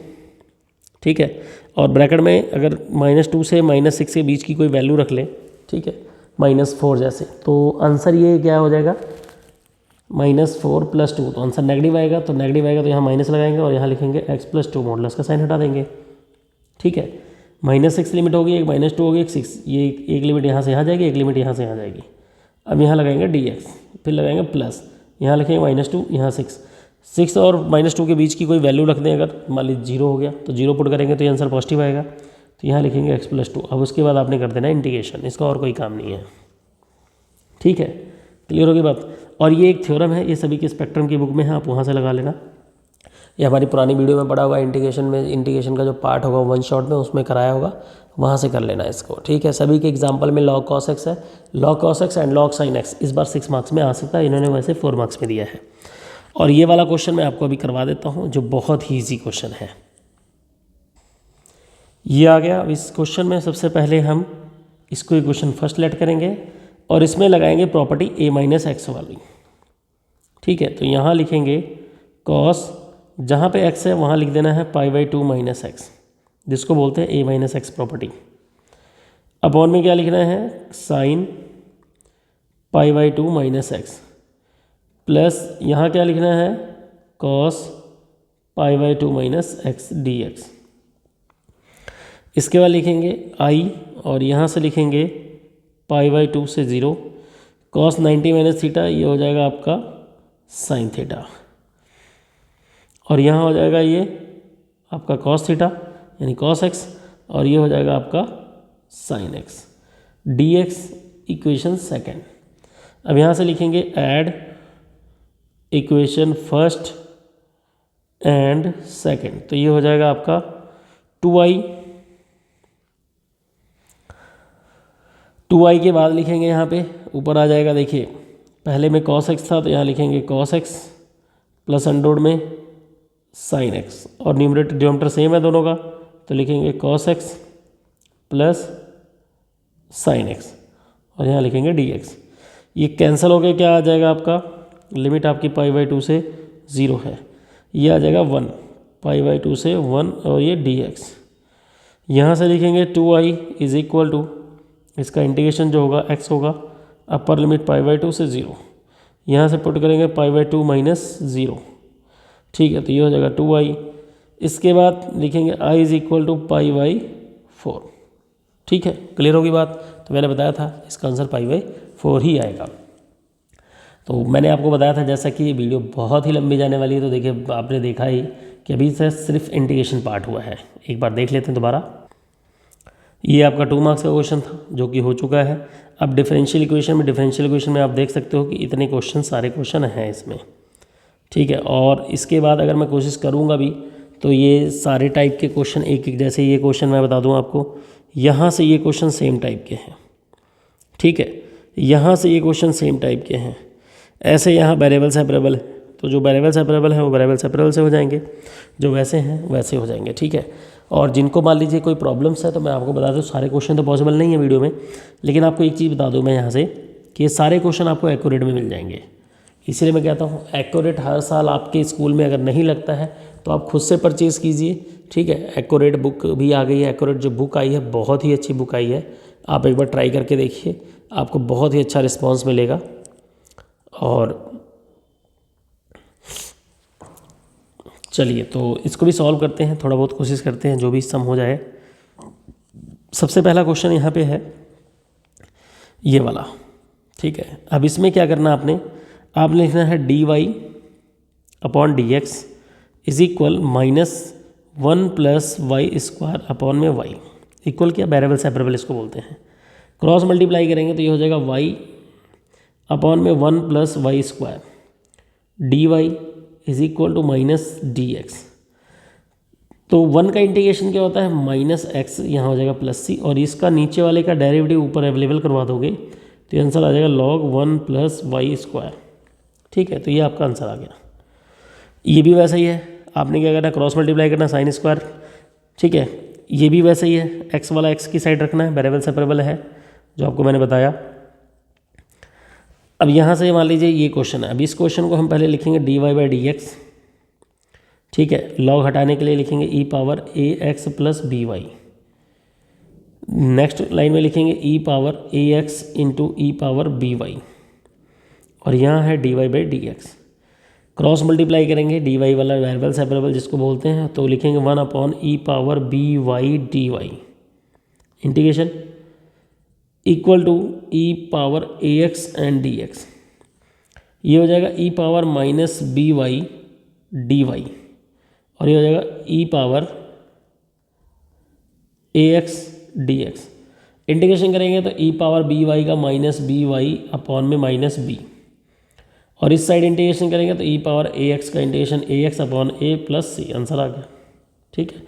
ठीक है, और ब्रैकेट में अगर -2 से -6 के बीच की कोई वैल्यू रख लें, ठीक है, -4 जैसे, तो आंसर ये क्या हो जाएगा, -4 + 2, तो आंसर नेगेटिव आएगा। तो नेगेटिव आएगा तो यहाँ माइनस लगाएंगे और यहाँ लिखेंगे x + 2, मॉडुलस का साइन हटा देंगे। ठीक है, -6 लिमिट होगी, एक -2 होगी, एक 6, ये एक लिमिट यहाँ से यहाँ जाएगी, एक लिमिट यहाँ से यहाँ जाएगी। अब यहाँ लगाएंगे dx, फिर लगाएंगे प्लस, यहाँ लिखेंगे -2, यहाँ 6 और -2 के बीच की कोई वैल्यू रख दें, अगर मान लीजिए 0 हो गया तो 0 पुट करेंगे तो ये आंसर पॉजिटिव आएगा। तो यहाँ लिखेंगे x + 2। अब उसके बाद आपने कर देना इंटीग्रेशन, इसका और कोई काम नहीं है। ठीक है, क्लियर होगी बात। और ये एक थ्योरम है, ये सभी के स्पेक्ट्रम की बुक में है, आप वहाँ से लगा लेना। ये हमारी पुरानी वीडियो में पढ़ा होगा, इंटीग्रेशन में, इंटीग्रेशन का जो पार्ट होगा 1 शॉट में उसमें कराया होगा, वहाँ से कर लेना इसको। ठीक है, सभी के एग्जाम्पल में log cos x है, log cos x and log sin x इस बार 6 मार्क्स में आ सकता है, इन्होंने वैसे 4 मार्क्स में दिया है। और ये वाला क्वेश्चन मैं आपको अभी करवा देता हूँ, जो बहुत ही ईजी क्वेश्चन है। ये आ गया। अब इस क्वेश्चन में सबसे पहले हम इसको इक्वेशन फर्स्ट लेट करेंगे और इसमें लगाएंगे प्रॉपर्टी a - x वाली। ठीक है, तो यहाँ लिखेंगे cos, जहाँ पे x है वहाँ लिख देना है π/2 - x, जिसको बोलते हैं a - x प्रॉपर्टी। अपॉन में क्या लिखना है, sin π/2 - x प्लस यहाँ क्या लिखना है, cos π/2 - x dx। इसके बाद लिखेंगे i और यहाँ से लिखेंगे π/2 से 0, cos 90 - थीटा, ये हो जाएगा आपका sin थीटा, और यहाँ हो जाएगा ये आपका cos थीटा यानी cos x, और ये हो जाएगा आपका sin x dx, equation second. अब यहाँ से लिखेंगे add equation first and second, तो ये हो जाएगा आपका 2i के बाद लिखेंगे यहाँ पे ऊपर आ जाएगा, देखिए पहले में cos x था तो यहाँ लिखेंगे cos x प्लस अंडररूट में sin x, और न्यूमरेटर डिनोमिनेटर सेम है दोनों का, तो लिखेंगे cos x plus sin x, और यहाँ लिखेंगे dx। ये कैंसिल होकर क्या आ जाएगा, आपका लिमिट आपकी π/2 से 0 है, ये आ जाएगा 1, π/2 से 1, और ये dx। यहाँ से लिखेंगे 2i = इसका इंटीग्रेशन जो होगा x होगा, अपर लिमिट π/2 से 0, यहाँ से पुट करेंगे π/2 - 0। ठीक है, तो ये हो जाएगा 2i। इसके बाद लिखेंगे i = π/4। ठीक है, क्लियर होगी बात। तो मैंने बताया था इसका आंसर π/4 ही आएगा। तो मैंने आपको बताया था जैसा कि ये वीडियो बहुत ही लंबी जाने वाली है, तो देखिए आपने देखा ही कि अभी से सिर्फ इंटीग्रेशन पार्ट हुआ है। एक बार देख लेते हैं दोबारा। ये आपका 2 मार्क्स का क्वेश्चन था जो कि हो चुका है। अब डिफरेंशियल इक्वेशन में आप देख सकते हो कि इतने क्वेश्चन, सारे क्वेश्चन हैं इसमें। ठीक है, और इसके बाद अगर मैं कोशिश करूँगा भी तो ये सारे टाइप के क्वेश्चन एक एक, जैसे ये क्वेश्चन मैं बता दूँ आपको, यहाँ से ये क्वेश्चन सेम टाइप के हैं। ठीक है, यहाँ से ये क्वेश्चन सेम टाइप के हैं। ऐसे यहाँ वेरिएबल सेपरेबल है, तो जो वेरिएबल सेपरेबल है वो वेरिएबल सेपरेबल से हो जाएंगे, जो वैसे हैं वैसे हो जाएंगे। ठीक है, और जिनको मान लीजिए कोई प्रॉब्लम्स है तो मैं आपको बता दूँ, सारे क्वेश्चन तो पॉसिबल नहीं है वीडियो में, लेकिन आपको एक चीज़ बता दूँ मैं यहाँ से कि ये सारे क्वेश्चन आपको एक्यूरेट में मिल जाएंगे। इसलिए मैं कहता हूँ एक्यूरेट हर साल आपके स्कूल में अगर नहीं लगता है तो आप खुद से परचेज़ कीजिए। ठीक है, एक्यूरेट बुक भी आ गई है, एक्यूरेट जो बुक आई है बहुत ही अच्छी बुक आई है, आप एक बार ट्राई करके देखिए, आपको बहुत ही अच्छा रिस्पॉन्स मिलेगा। और चलिए तो इसको भी सॉल्व करते हैं, थोड़ा बहुत कोशिश करते हैं जो भी सम हो जाए। सबसे पहला क्वेश्चन यहाँ पे है ये वाला, ठीक है। अब इसमें क्या करना आपने लिखना है dy/dx is equal -1 + y² upon में y इक्वल क्या, वेरिएबल सेपरेबल इसको बोलते हैं। क्रॉस मल्टीप्लाई करेंगे तो ये हो जाएगा y अपॉन में 1 + y², dy is equal to -dx। तो 1 का इंटीग्रेशन क्या होता है, -x, यहाँ हो जाएगा +c, और इसका नीचे वाले का डेरिवेटिव ऊपर अवेलेबल करवा दोगे तो ये आंसर आ जाएगा log 1 + y²। ठीक है, तो ये आपका आंसर आ गया। ये भी वैसा ही है, आपने क्या करना, क्रॉस मल्टीप्लाई करना sin²। ठीक है, ये भी वैसा ही है, x वाला x की साइड रखना है, वेरिएबल सेपरेबल है जो आपको मैंने बताया। अब यहाँ से मान लीजिए ये क्वेश्चन है, अब इस क्वेश्चन को हम पहले लिखेंगे dy/dx। ठीक है, लॉग हटाने के लिए लिखेंगे e⁻ax + by। नेक्स्ट लाइन में लिखेंगे e⁻ax × e⁻by, और यहाँ है dy/dx। क्रॉस मल्टीप्लाई करेंगे dy वाला वेरिएबल सेपरेबल जिसको बोलते हैं, तो लिखेंगे 1/e⁻by dy integration equal to e⁻ax and dx। ये हो जाएगा e⁻−by dy, और ये हो जाएगा e⁻ax dx। इंटीग्रेशन करेंगे तो e⁻by का -by अपॉन में -b, और इस साइड इंटीग्रेशन करेंगे तो e⁻ax का integration ax upon a + c, answer आ गया। ठीक है,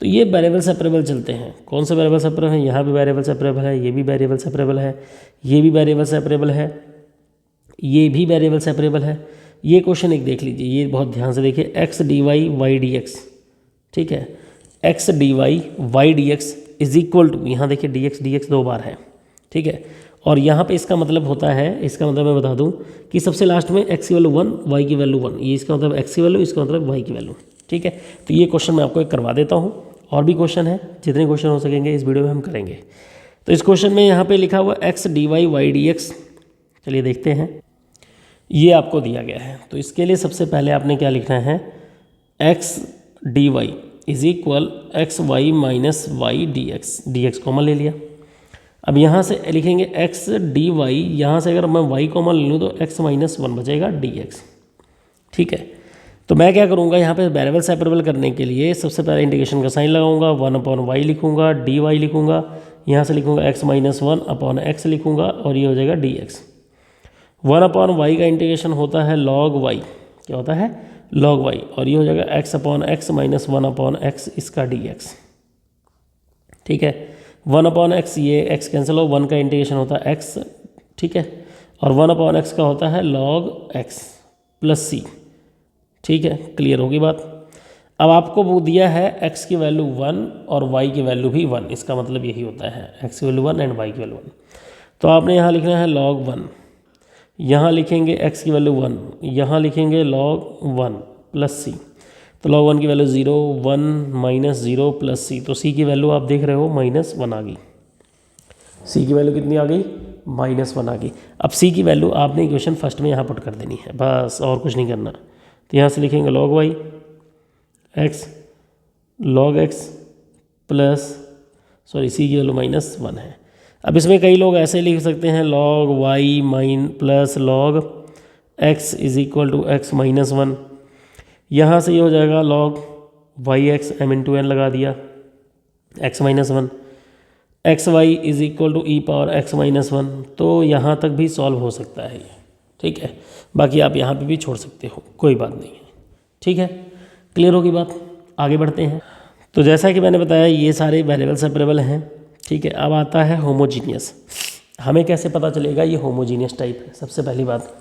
तो ये वेरिएबल सेपरेबल चलते हैं। कौन सा वेरिएबल सेपरेबल है, यहाँ भी वेरिएबल सेपरेबल है, ये भी वेरिएबल सेपरेबल है, ये भी वेरिएबल सेपरेबल है, ये भी वेरिएबल सेपरेबल है। ये क्वेश्चन एक देख लीजिए, ये बहुत ध्यान से देखिए, x dy y dx। ठीक है, x dy y dx is equal to, यहाँ देखिए dx 2 बार है। ठीक है, और यहाँ पे इसका मतलब होता है, इसका मतलब मैं बता दूँ कि सबसे लास्ट में x की वैल्यू 1, y की वैल्यू 1, ये इसका मतलब x की वैल्यू, इसका मतलब y की वैल्यू। ठीक है, तो ये क्वेश्चन मैं आपको एक करवा देता हूँ, और भी क्वेश्चन है, जितने क्वेश्चन हो सकेंगे इस वीडियो में हम करेंगे। तो इस क्वेश्चन में यहाँ पे लिखा हुआ x dy y dx, चलिए देखते हैं। ये आपको दिया गया है, तो इसके लिए सबसे पहले आपने क्या लिखना है, x dy is equal xy - y dx common ले लिया। अब यहाँ से लिखेंगे x dy, यहाँ से अगर मैं y कॉमन ले लूँ तो x - 1 बचेगा dx। ठीक है, तो मैं क्या करूँगा, यहाँ पे वेरिएबल सेपरेबल करने के लिए सबसे पहले इंटीग्रेशन का साइन लगाऊंगा, 1/y लिखूंगा, dy लिखूंगा, यहाँ से लिखूंगा x - 1/x लिखूंगा, और ये हो जाएगा dx। 1/y का इंटीग्रेशन होता है log y, क्या होता है, log y, और ये हो जाएगा x/x - 1/x इसका dx। ठीक है, 1/x, ये x कैंसिल हो, 1 का इंटीग्रेशन होता है x। ठीक है, और 1/x का होता है log x + c। ठीक है, क्लियर होगी बात। अब आपको वो दिया है x की वैल्यू 1 और y की वैल्यू भी 1, इसका मतलब यही होता है, x की वैल्यू 1 एंड y की वैल्यू 1। तो आपने यहाँ लिखना है log 1, यहाँ लिखेंगे x की वैल्यू 1, यहाँ लिखेंगे log 1 + c। तो log 1 की वैल्यू 0, 1 - 0 + c, तो c की वैल्यू आप देख रहे हो -1 आ गई। c की वैल्यू कितनी आ गई, -1 आ गई। अब c की वैल्यू आपने इक्वेशन फर्स्ट में यहाँ पुट कर देनी है, बस और कुछ नहीं करना। तो यहाँ से लिखेंगे log y x log x plus c की वैल्यू -1 है। अब इसमें कई लोग ऐसे लिख सकते हैं log y plus log x is equal to x - 1। यहाँ से ये हो जाएगा log yx m × n लगा दिया, x - 1, xy is equal to e⁻x - 1। तो यहाँ तक भी सॉल्व हो सकता है ये। ठीक है, बाकी आप यहाँ पे भी छोड़ सकते हो, कोई बात नहीं है। ठीक है, क्लियर होगी बात, आगे बढ़ते हैं। तो जैसा कि मैंने बताया ये सारे वेरिएबल सेपरेबल हैं। ठीक है, अब आता है होमोजीनियस। हमें कैसे पता चलेगा ये होमोजीनियस टाइप है, सबसे पहली बात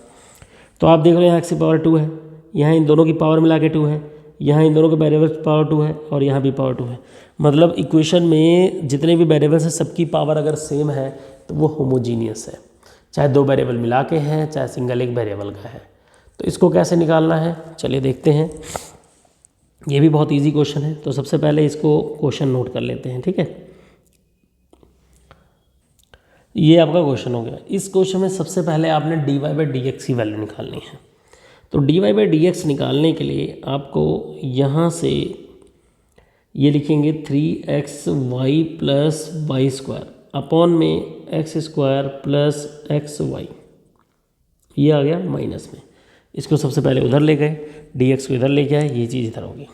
तो आप देख रहे हो यहाँ x की पावर 2 है, यहाँ इन दोनों की पावर मिला के 2 है, यहाँ इन दोनों के वेरिएबल पावर 2 है, और यहाँ भी पावर 2 है। मतलब इक्वेशन में जितने भी वेरिएबल्स हैं सबकी पावर अगर सेम है तो वो होमोजीनियस है, चाहे 2 वेरिएबल मिला के हैं, चाहे सिंगल एक वेरिएबल का है। तो इसको कैसे निकालना है, चलिए देखते हैं। ये भी बहुत इजी क्वेश्चन है, तो सबसे पहले इसको क्वेश्चन नोट कर लेते हैं। ठीक है, ये आपका क्वेश्चन हो गया। इस क्वेश्चन में सबसे पहले आपने dy/dx की वैल्यू निकालनी है। तो dy बाई डी एक्स निकालने के लिए आपको यहाँ से ये लिखेंगे 3xy plus y square upon में x square plus x y, ये आ गया माइनस में। इसको सबसे पहले उधर ले गए, dx को इधर लेके आए, ये चीज़ इधर होगी।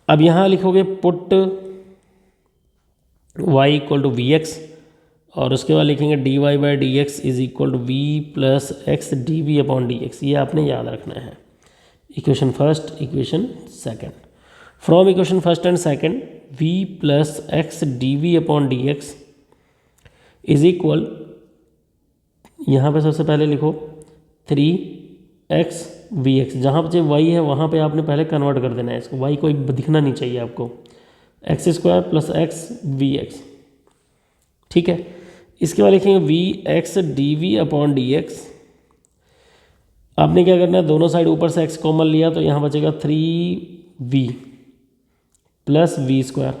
अब यहाँ लिखोगे put y equal to v x और उसके बाद लिखेंगे dy by d x is equal to v plus x d v upon d x. ये आपने याद रखना है। Equation first, equation second. From equation first and second v plus x d v upon d x is equal, यहाँ पे सबसे पहले लिखो 3x vx, जहाँ पे y है वहाँ पे आपने पहले कन्वर्ट कर देना है इसको, y कोई दिखना नहीं चाहिए आपको, x square plus x v x. ठीक है, इसके बाद लिखेंगे v x d v upon d x. आपने क्या करना है, दोनों साइड ऊपर से x कॉमन लिया तो यहाँ बचेगा 3v plus v square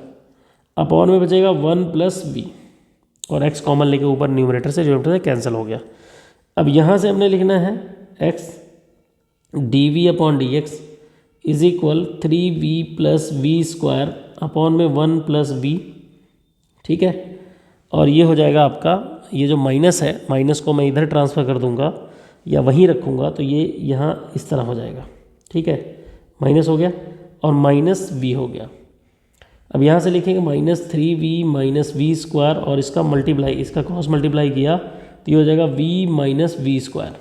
upon में बचेगा 1 प्लस वी और x कॉमन लेके ऊपर न्यूमरेटर से डिनोमिनेटर से कैंसिल हो गया। अब यहाँ से हमने लिखना है x d v upon d x is equal 3v plus v square upon में 1 प्लस वी। ठीक है, और ये हो जाएगा आपका, ये जो माइनस है, माइनस को मैं इधर ट्रांसफ़र कर दूंगा या वहीं रखूंगा तो ये यहाँ इस तरह हो जाएगा। ठीक है, माइनस हो गया और माइनस वी हो गया। अब यहाँ से लिखेंगे minus 3v minus v square और इसका मल्टीप्लाई, इसका क्रॉस मल्टीप्लाई किया तो ये हो जाएगा v minus v square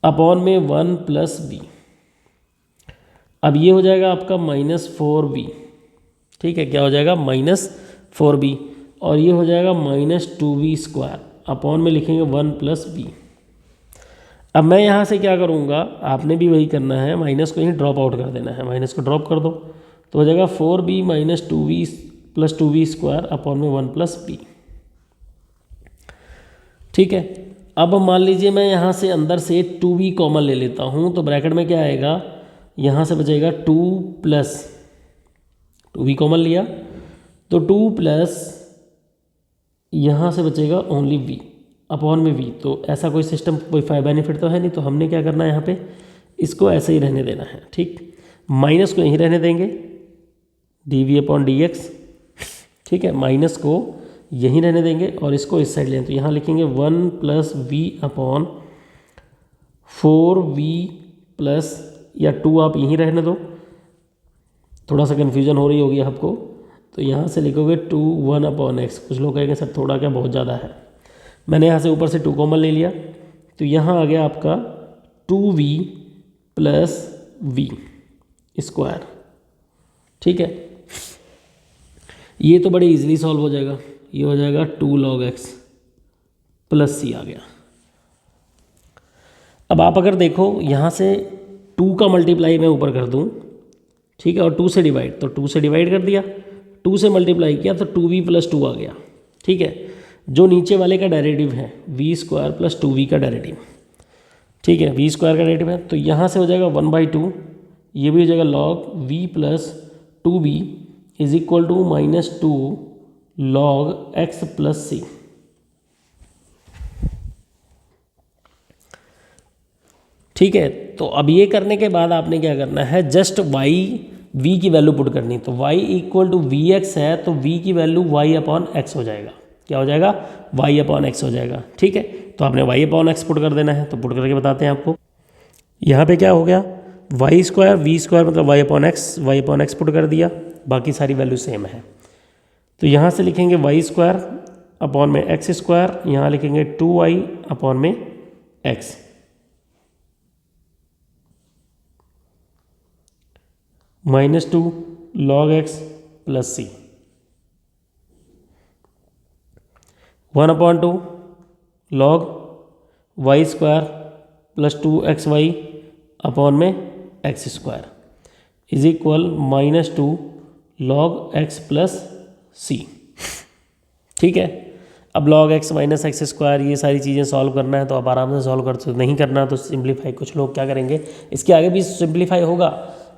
upon में 1 प्लस वी। अब ये हो जाएगा आपका माइनस 4v। ठीक है, क्या हो जाएगा, माइनस 4v और ये हो जाएगा माइनस 2v स्क्वायर अपॉन में लिखेंगे 1 प्लस वी। अब मैं यहाँ से क्या करूँगा, आपने भी वही करना है, माइनस को ही ड्रॉप आउट कर देना है, माइनस को ड्रॉप कर दो तो हो जाएगा 4b minus 2v plus 2v square upon में 1 प्लस वी। ठीक है, अब मान लीजिए मैं यहाँ से अंदर से 2v कॉमन ले लेता हूँ तो ब्रैकेट में क्या आएगा, यहाँ से बचेगा 2 प्लस 2v कॉमन लिया तो 2 प्लस यहाँ से बचेगा ओनली v अपॉन में v। तो ऐसा कोई सिस्टम, कोई बेनिफिट तो है नहीं, तो हमने क्या करना है यहाँ पे, इसको ऐसे ही रहने देना है। ठीक, माइनस को यहीं रहने देंगे dv अपॉन डी एक्स। ठीक है, माइनस को यहीं रहने देंगे और इसको इस साइड लें तो यहाँ लिखेंगे 1 plus we upon 4v plus, या 2 आप यहीं रहने दो, थोड़ा सा कन्फ्यूजन हो रही होगी आपको, तो यहाँ से लिखोगे 2 1 अपॉन एक्स। कुछ लोग कहेंगे सर थोड़ा क्या बहुत ज़्यादा है, मैंने यहाँ से ऊपर से 2 कॉमन ले लिया तो यहाँ आ गया आपका 2v प्लस वी स्क्वायर। ठीक है, ये तो बड़े इजीली सॉल्व हो जाएगा, ये हो जाएगा 2 log x प्लस सी आ गया। अब आप अगर देखो यहाँ से 2 का मल्टीप्लाई मैं ऊपर कर दूँ, ठीक है, और 2 से डिवाइड, तो 2 से डिवाइड कर दिया, 2 से मल्टीप्लाई किया तो 2v प्लस 2 आ गया। ठीक है, जो नीचे वाले का डेरिवेटिव है वी स्क्वायर प्लस 2v का डेरिवेटिव, ठीक है, वी स्क्वायर का डेरिवेटिव है तो यहाँ से हो जाएगा 1/2, ये भी हो जाएगा log v plus 2v is equal to minus 2 log x plus c. ठीक है, तो अब ये करने के बाद आपने क्या करना है, जस्ट y v की वैल्यू पुट करनी। तो y equal to v x है तो v की वैल्यू y अपॉन एक्स हो जाएगा। क्या हो जाएगा, y अपॉन एक्स हो जाएगा। ठीक है, तो आपने y अपॉन एक्स पुट कर देना है, तो पुट करके बताते हैं आपको। यहाँ पे क्या हो गया, वाई स्क्वायर वी स्क्वायर मतलब y अपॉन एक्स पुट कर दिया, बाकी सारी वैल्यू सेम है। तो यहाँ से लिखेंगे वाई स्क्वायर अपॉन में एक्स स्क्वायर, यहाँ लिखेंगे 2y अपॉन में x minus 2 log x plus c, 1/2 log y square plus 2xy upon में x square is equal minus 2 log x plus c. ठीक है, अब log x minus x square ये सारी चीज़ें सॉल्व करना है तो आप आराम से सॉल्व कर सकते, नहीं करना तो सिंप्लीफाई। कुछ लोग क्या करेंगे, इसके आगे भी सिंप्लीफाई होगा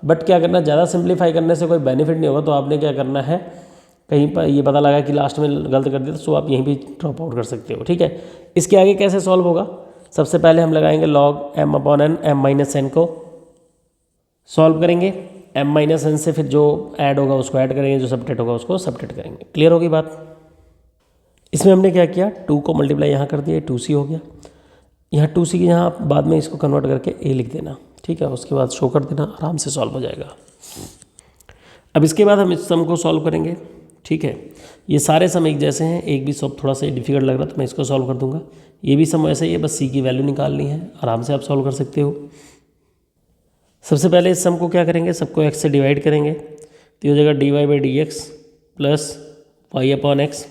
बट क्या करना, ज़्यादा सिंप्लीफाई करने से कोई बेनिफिट नहीं होगा। तो आपने क्या करना है, कहीं पर ये पता लगा कि लास्ट में गलत कर दिया तो सो आप यहीं भी ड्रॉप आउट कर सकते हो। ठीक है, इसके आगे कैसे सॉल्व होगा, सबसे पहले हम लगाएंगे log m upon n, m minus n को सॉल्व करेंगे, m माइनस एन से फिर जो ऐड होगा उसको ऐड करेंगे, जो सब्ट्रैक्ट होगा उसको सब्ट्रैक्ट करेंगे। क्लियर होगी बात। इसमें हमने क्या किया, 2 को मल्टीप्लाई यहाँ कर दिया, 2c हो गया। यहाँ 2c की यहाँ आप बाद में इसको कन्वर्ट करके a लिख देना, ठीक है, उसके बाद शो कर देना, आराम से सॉल्व हो जाएगा। अब इसके बाद हम इस सम को सॉल्व करेंगे, ठीक है। ये सारे सम एक जैसे हैं, एक भी सम थोड़ा सा डिफिकल्ट लग रहा तो मैं इसको सॉल्व कर दूंगा। ये भी सम ऐसे ही है, बस c की वैल्यू निकालनी है, आराम से आप सॉल्व कर सकते हो। सबसे पहले इस सम को क्या करेंगे, सबको x से डिवाइड करेंगे, तो ये हो जाएगा dy by d x plus y upon x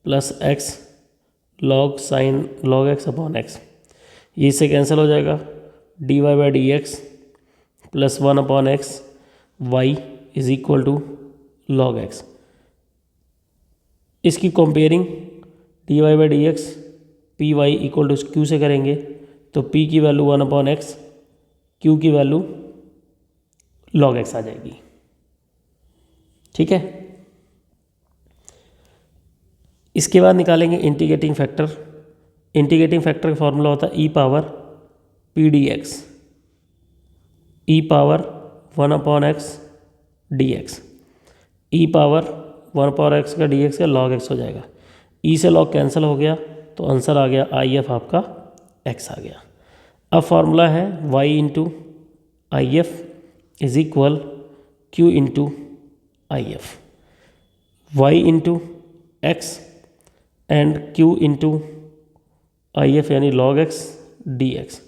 plus x log sine log x upon x. ये इससे कैंसिल हो जाएगा, dy by d x plus 1 upon x y is equal to log x. इसकी comparing dy by d x p y equal to q से करेंगे, तो p की value 1 upon x, q की वैल्यू log x आ जाएगी, ठीक है। इसके बाद निकालेंगे इंटीग्रेटिंग फैक्टर। इंटीग्रेटिंग फैक्टर का फॉर्मूला होता है e power p d x, e power 1 upon x d x, e power 1 upon x का डी एक्स का log x हो जाएगा। e से log कैंसिल हो गया तो आंसर आ गया आई एफ आपका x आ गया। अब फॉर्मूला है y into I F is equal q into I F, y into x and q into I F यानी log x डी एक्स।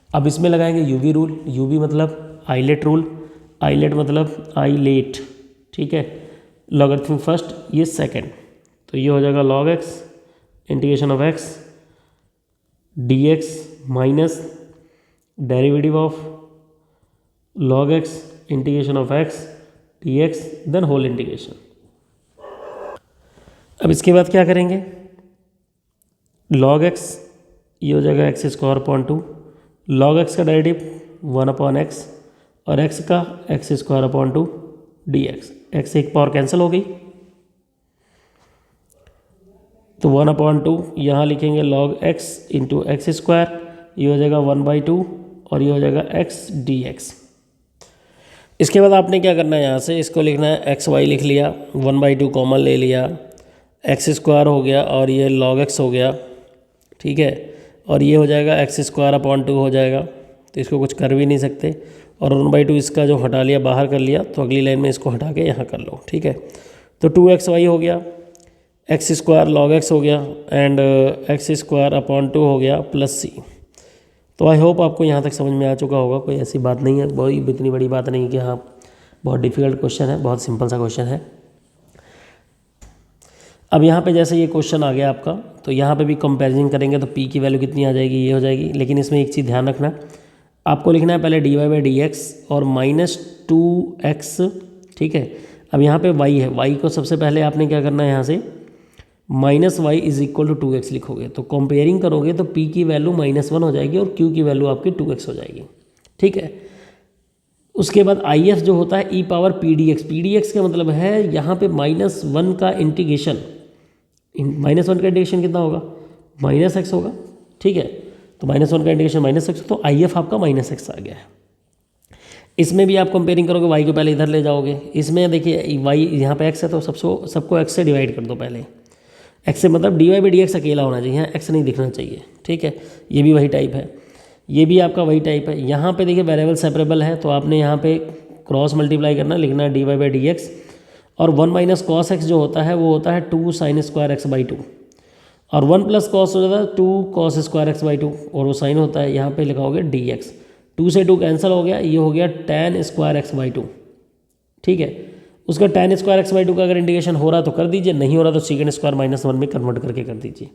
अब इसमें लगाएंगे यूवी रूल, यूवी मतलब आइलेट रूल, आइलेट मतलब आइलेट, ठीक है। लॉगरिथमिक फर्स्ट, ये second, तो ये हो जाएगा log x integration of x d x minus derivative of log x integration of x d x then whole integration. अब इसके बाद क्या करेंगे, log x ये हो जाएगा x square upon 2, log x का डेरिवेटिव 1 अपॉन एक्स और x का x square upon 2 D x. X एक पावर कैंसिल हो गई तो 1 अपॉन 2 यहाँ लिखेंगे log x into x square, ये हो जाएगा 1/2 और ये हो जाएगा x डी एक्स। इसके बाद आपने क्या करना है, यहाँ से इसको लिखना है एक्स वाई लिख लिया, 1/2 कॉमन ले लिया, एक्स स्क्वायर हो गया और ये log x हो गया, ठीक है, और ये हो जाएगा एक्स स्क्वायर अपॉन 2 हो जाएगा, तो इसको कुछ कर भी नहीं सकते, और 1/2 इसका जो हटा लिया बाहर कर लिया, तो अगली लाइन में इसको हटा के यहाँ कर लो, ठीक है। तो 2xy हो गया, एक्स स्क्वायर log x हो गया एंड एक्स स्क्वायर अपॉन 2 हो गया प्लस c। तो आई होप आपको यहाँ तक समझ में आ चुका होगा, कोई ऐसी बात नहीं है, बहुत इतनी बड़ी बात नहीं कि हाँ बहुत डिफिकल्ट क्वेश्चन है, बहुत सिंपल सा क्वेश्चन है। अब यहाँ पे जैसे ये क्वेश्चन आ गया आपका, तो यहाँ पे भी कंपैरिजन करेंगे तो p की वैल्यू कितनी आ जाएगी, ये हो जाएगी। लेकिन इसमें एक चीज़ ध्यान रखना, आपको लिखना है पहले dy बाई डी एक्स और -2x, ठीक है। अब यहाँ पे y है, y को सबसे पहले आपने क्या करना है, यहाँ से -y is equal to 2x लिखोगे, तो कंपेयरिंग करोगे तो p की वैल्यू -1 हो जाएगी और q की वैल्यू आपकी 2x हो जाएगी, ठीक है। उसके बाद आई एफ जो होता है e power p d x, p d x का मतलब है यहाँ पे -1 का इंटीग्रेशन, -1 का इंटीग्रेशन कितना होगा, -x होगा, ठीक है। तो -1 का इंटीग्रेशन -x, तो आई एफ आपका -x आ गया है। इसमें भी आप कंपेयरिंग करोगे, y को पहले इधर ले जाओगे, इसमें देखिए y यहाँ पे x है तो सबको x से डिवाइड कर दो पहले, x से मतलब dy बाई डी एक्स अकेला होना चाहिए, यहाँ x नहीं दिखना चाहिए, ठीक है। ये भी वही टाइप है, ये भी आपका वही टाइप है। यहाँ पे देखिए वेरिएबल सेपरेबल है, तो आपने यहाँ पे क्रॉस मल्टीप्लाई करना, लिखना है dy बाई डी एक्स और 1 माइनस कॉस एक्स जो होता है वो होता है 2 साइन स्क्वायर एक्स बाई 2 और 1 प्लस कॉस हो जाता है 2 कॉस स्क्वायर एक्स बाई 2 और वो साइन होता है, यहाँ पे लिखाओगे डी एक्स, 2 से 2 कैंसिल हो गया, ये हो गया tan स्क्वायर एक्स बाई 2, ठीक है। उसका tan स्क्वायर एक्स बाई 2 का अगर इंटीग्रेशन हो रहा तो कर दीजिए, नहीं हो रहा तो सेकंड स्क्वायर -1 में कन्वर्ट करके कर दीजिए,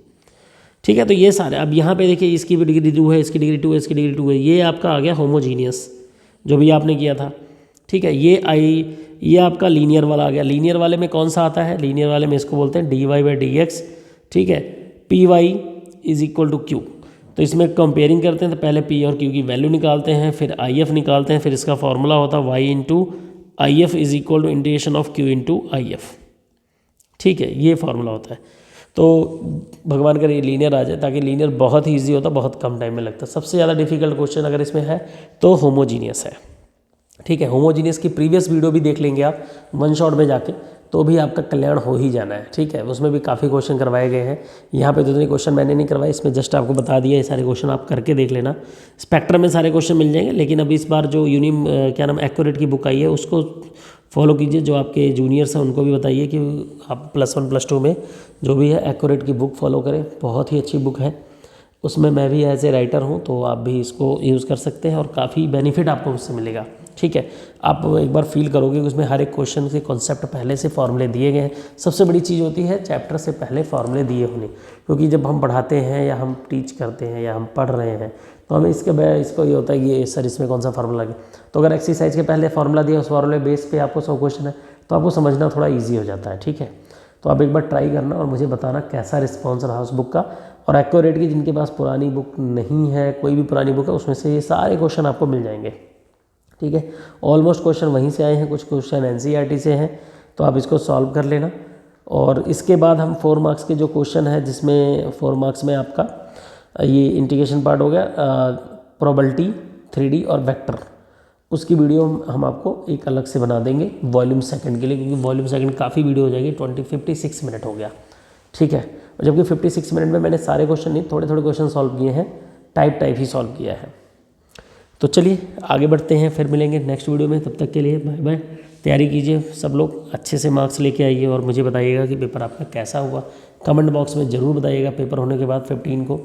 ठीक है। तो ये सारे, अब यहाँ पे देखिए इसकी भी डिग्री 2 है, इसकी डिग्री 2 है, इसकी डिग्री 2 है, ये आपका आ गया होमोजीनियस जो भी आपने किया था, ठीक है। ये आपका लीनियर वाला आ गया। लीनियर वाले में कौन सा आता है, लीनियर वाले में इसको बोलते हैं dy बाई डी एक्स, ठीक है। P Y is equal to Q, तो इसमें कंपेयरिंग करते हैं तो पहले p और q की वैल्यू निकालते हैं, फिर आई एफ निकालते हैं, फिर इसका फॉर्मूला होता है y into I F is equal to integration of q into I F, ठीक है, ये फार्मूला होता है। तो भगवान करे लीनियर आ जाए, ताकि लीनियर बहुत ही ईजी होता, बहुत कम टाइम में लगता। सबसे ज़्यादा डिफिकल्ट क्वेश्चन अगर इसमें है तो होमोजीनियस है, ठीक है। होमोजीनियस की प्रीवियस वीडियो भी देख लेंगे आप वन शॉट में जाके, तो भी आपका कल्याण हो ही जाना है, ठीक है। उसमें भी काफ़ी क्वेश्चन करवाए गए हैं। यहाँ पे तो इतने क्वेश्चन मैंने नहीं करवाए, इसमें जस्ट आपको बता दिया, ये सारे क्वेश्चन आप करके देख लेना। स्पेक्ट्रम में सारे क्वेश्चन मिल जाएंगे, लेकिन अभी इस बार जो क्या नाम एक्यूरेट की बुक आई है उसको फॉलो कीजिए। जो आपके जूनियर्स हैं उनको भी बताइए कि आप +1 +2 में जो भी है एक्यूरेट की बुक फॉलो करें, बहुत ही अच्छी बुक है। उसमें मैं भी एज ए राइटर हूँ, तो आप भी इसको यूज़ कर सकते हैं और काफ़ी बेनिफिट आपको उससे मिलेगा, ठीक है। आप एक बार फील करोगे कि उसमें हर एक क्वेश्चन के कॉन्सेप्ट पहले से फॉर्मूले दिए गए हैं। सबसे बड़ी चीज़ होती है चैप्टर से पहले फॉर्मूले दिए होने, क्योंकि जब हम पढ़ाते हैं या हम टीच करते हैं या हम पढ़ रहे हैं तो हमें इसको ये होता है कि ये सर इसमें कौन सा फार्मूला लगे। तो अगर एक्सरसाइज के पहले फार्मूला दिया, उस फार्मूले बेस पे आपको 100 क्वेश्चन है, तो आपको समझना थोड़ा ईजी हो जाता है, ठीक है। तो आप एक बार ट्राई करना और मुझे बताना कैसा रिस्पॉन्स रहा उस बुक का। और एक्यूरेट की जिनके पास पुरानी बुक नहीं है, कोई भी पुरानी बुक है, उसमें से ये सारे क्वेश्चन आपको मिल जाएंगे, ठीक है। ऑलमोस्ट क्वेश्चन वहीं से आए हैं, कुछ क्वेश्चन एनसीईआरटी से हैं, तो आप इसको सॉल्व कर लेना। और इसके बाद हम 4 मार्क्स के जो क्वेश्चन है, जिसमें 4 मार्क्स में आपका ये इंटीग्रेशन पार्ट हो गया, प्रोबेबिलिटी, 3D और वेक्टर, उसकी वीडियो हम आपको एक अलग से बना देंगे वॉल्यूम सेकंड के लिए, क्योंकि वॉल्यूम सेकंड काफ़ी वीडियो हो जाएगी, 56 मिनट हो गया, ठीक है। और जबकि 56 मिनट में मैंने सारे क्वेश्चन नहीं, थोड़े थोड़े क्वेश्चन सॉल्व किए हैं, टाइप ही सॉल्व किया है। तो चलिए आगे बढ़ते हैं, फिर मिलेंगे नेक्स्ट वीडियो में। तब तक के लिए बाय बाय। तैयारी कीजिए सब लोग, अच्छे से मार्क्स लेके आइए और मुझे बताइएगा कि पेपर आपका कैसा हुआ। कमेंट बॉक्स में ज़रूर बताइएगा पेपर होने के बाद 15 को।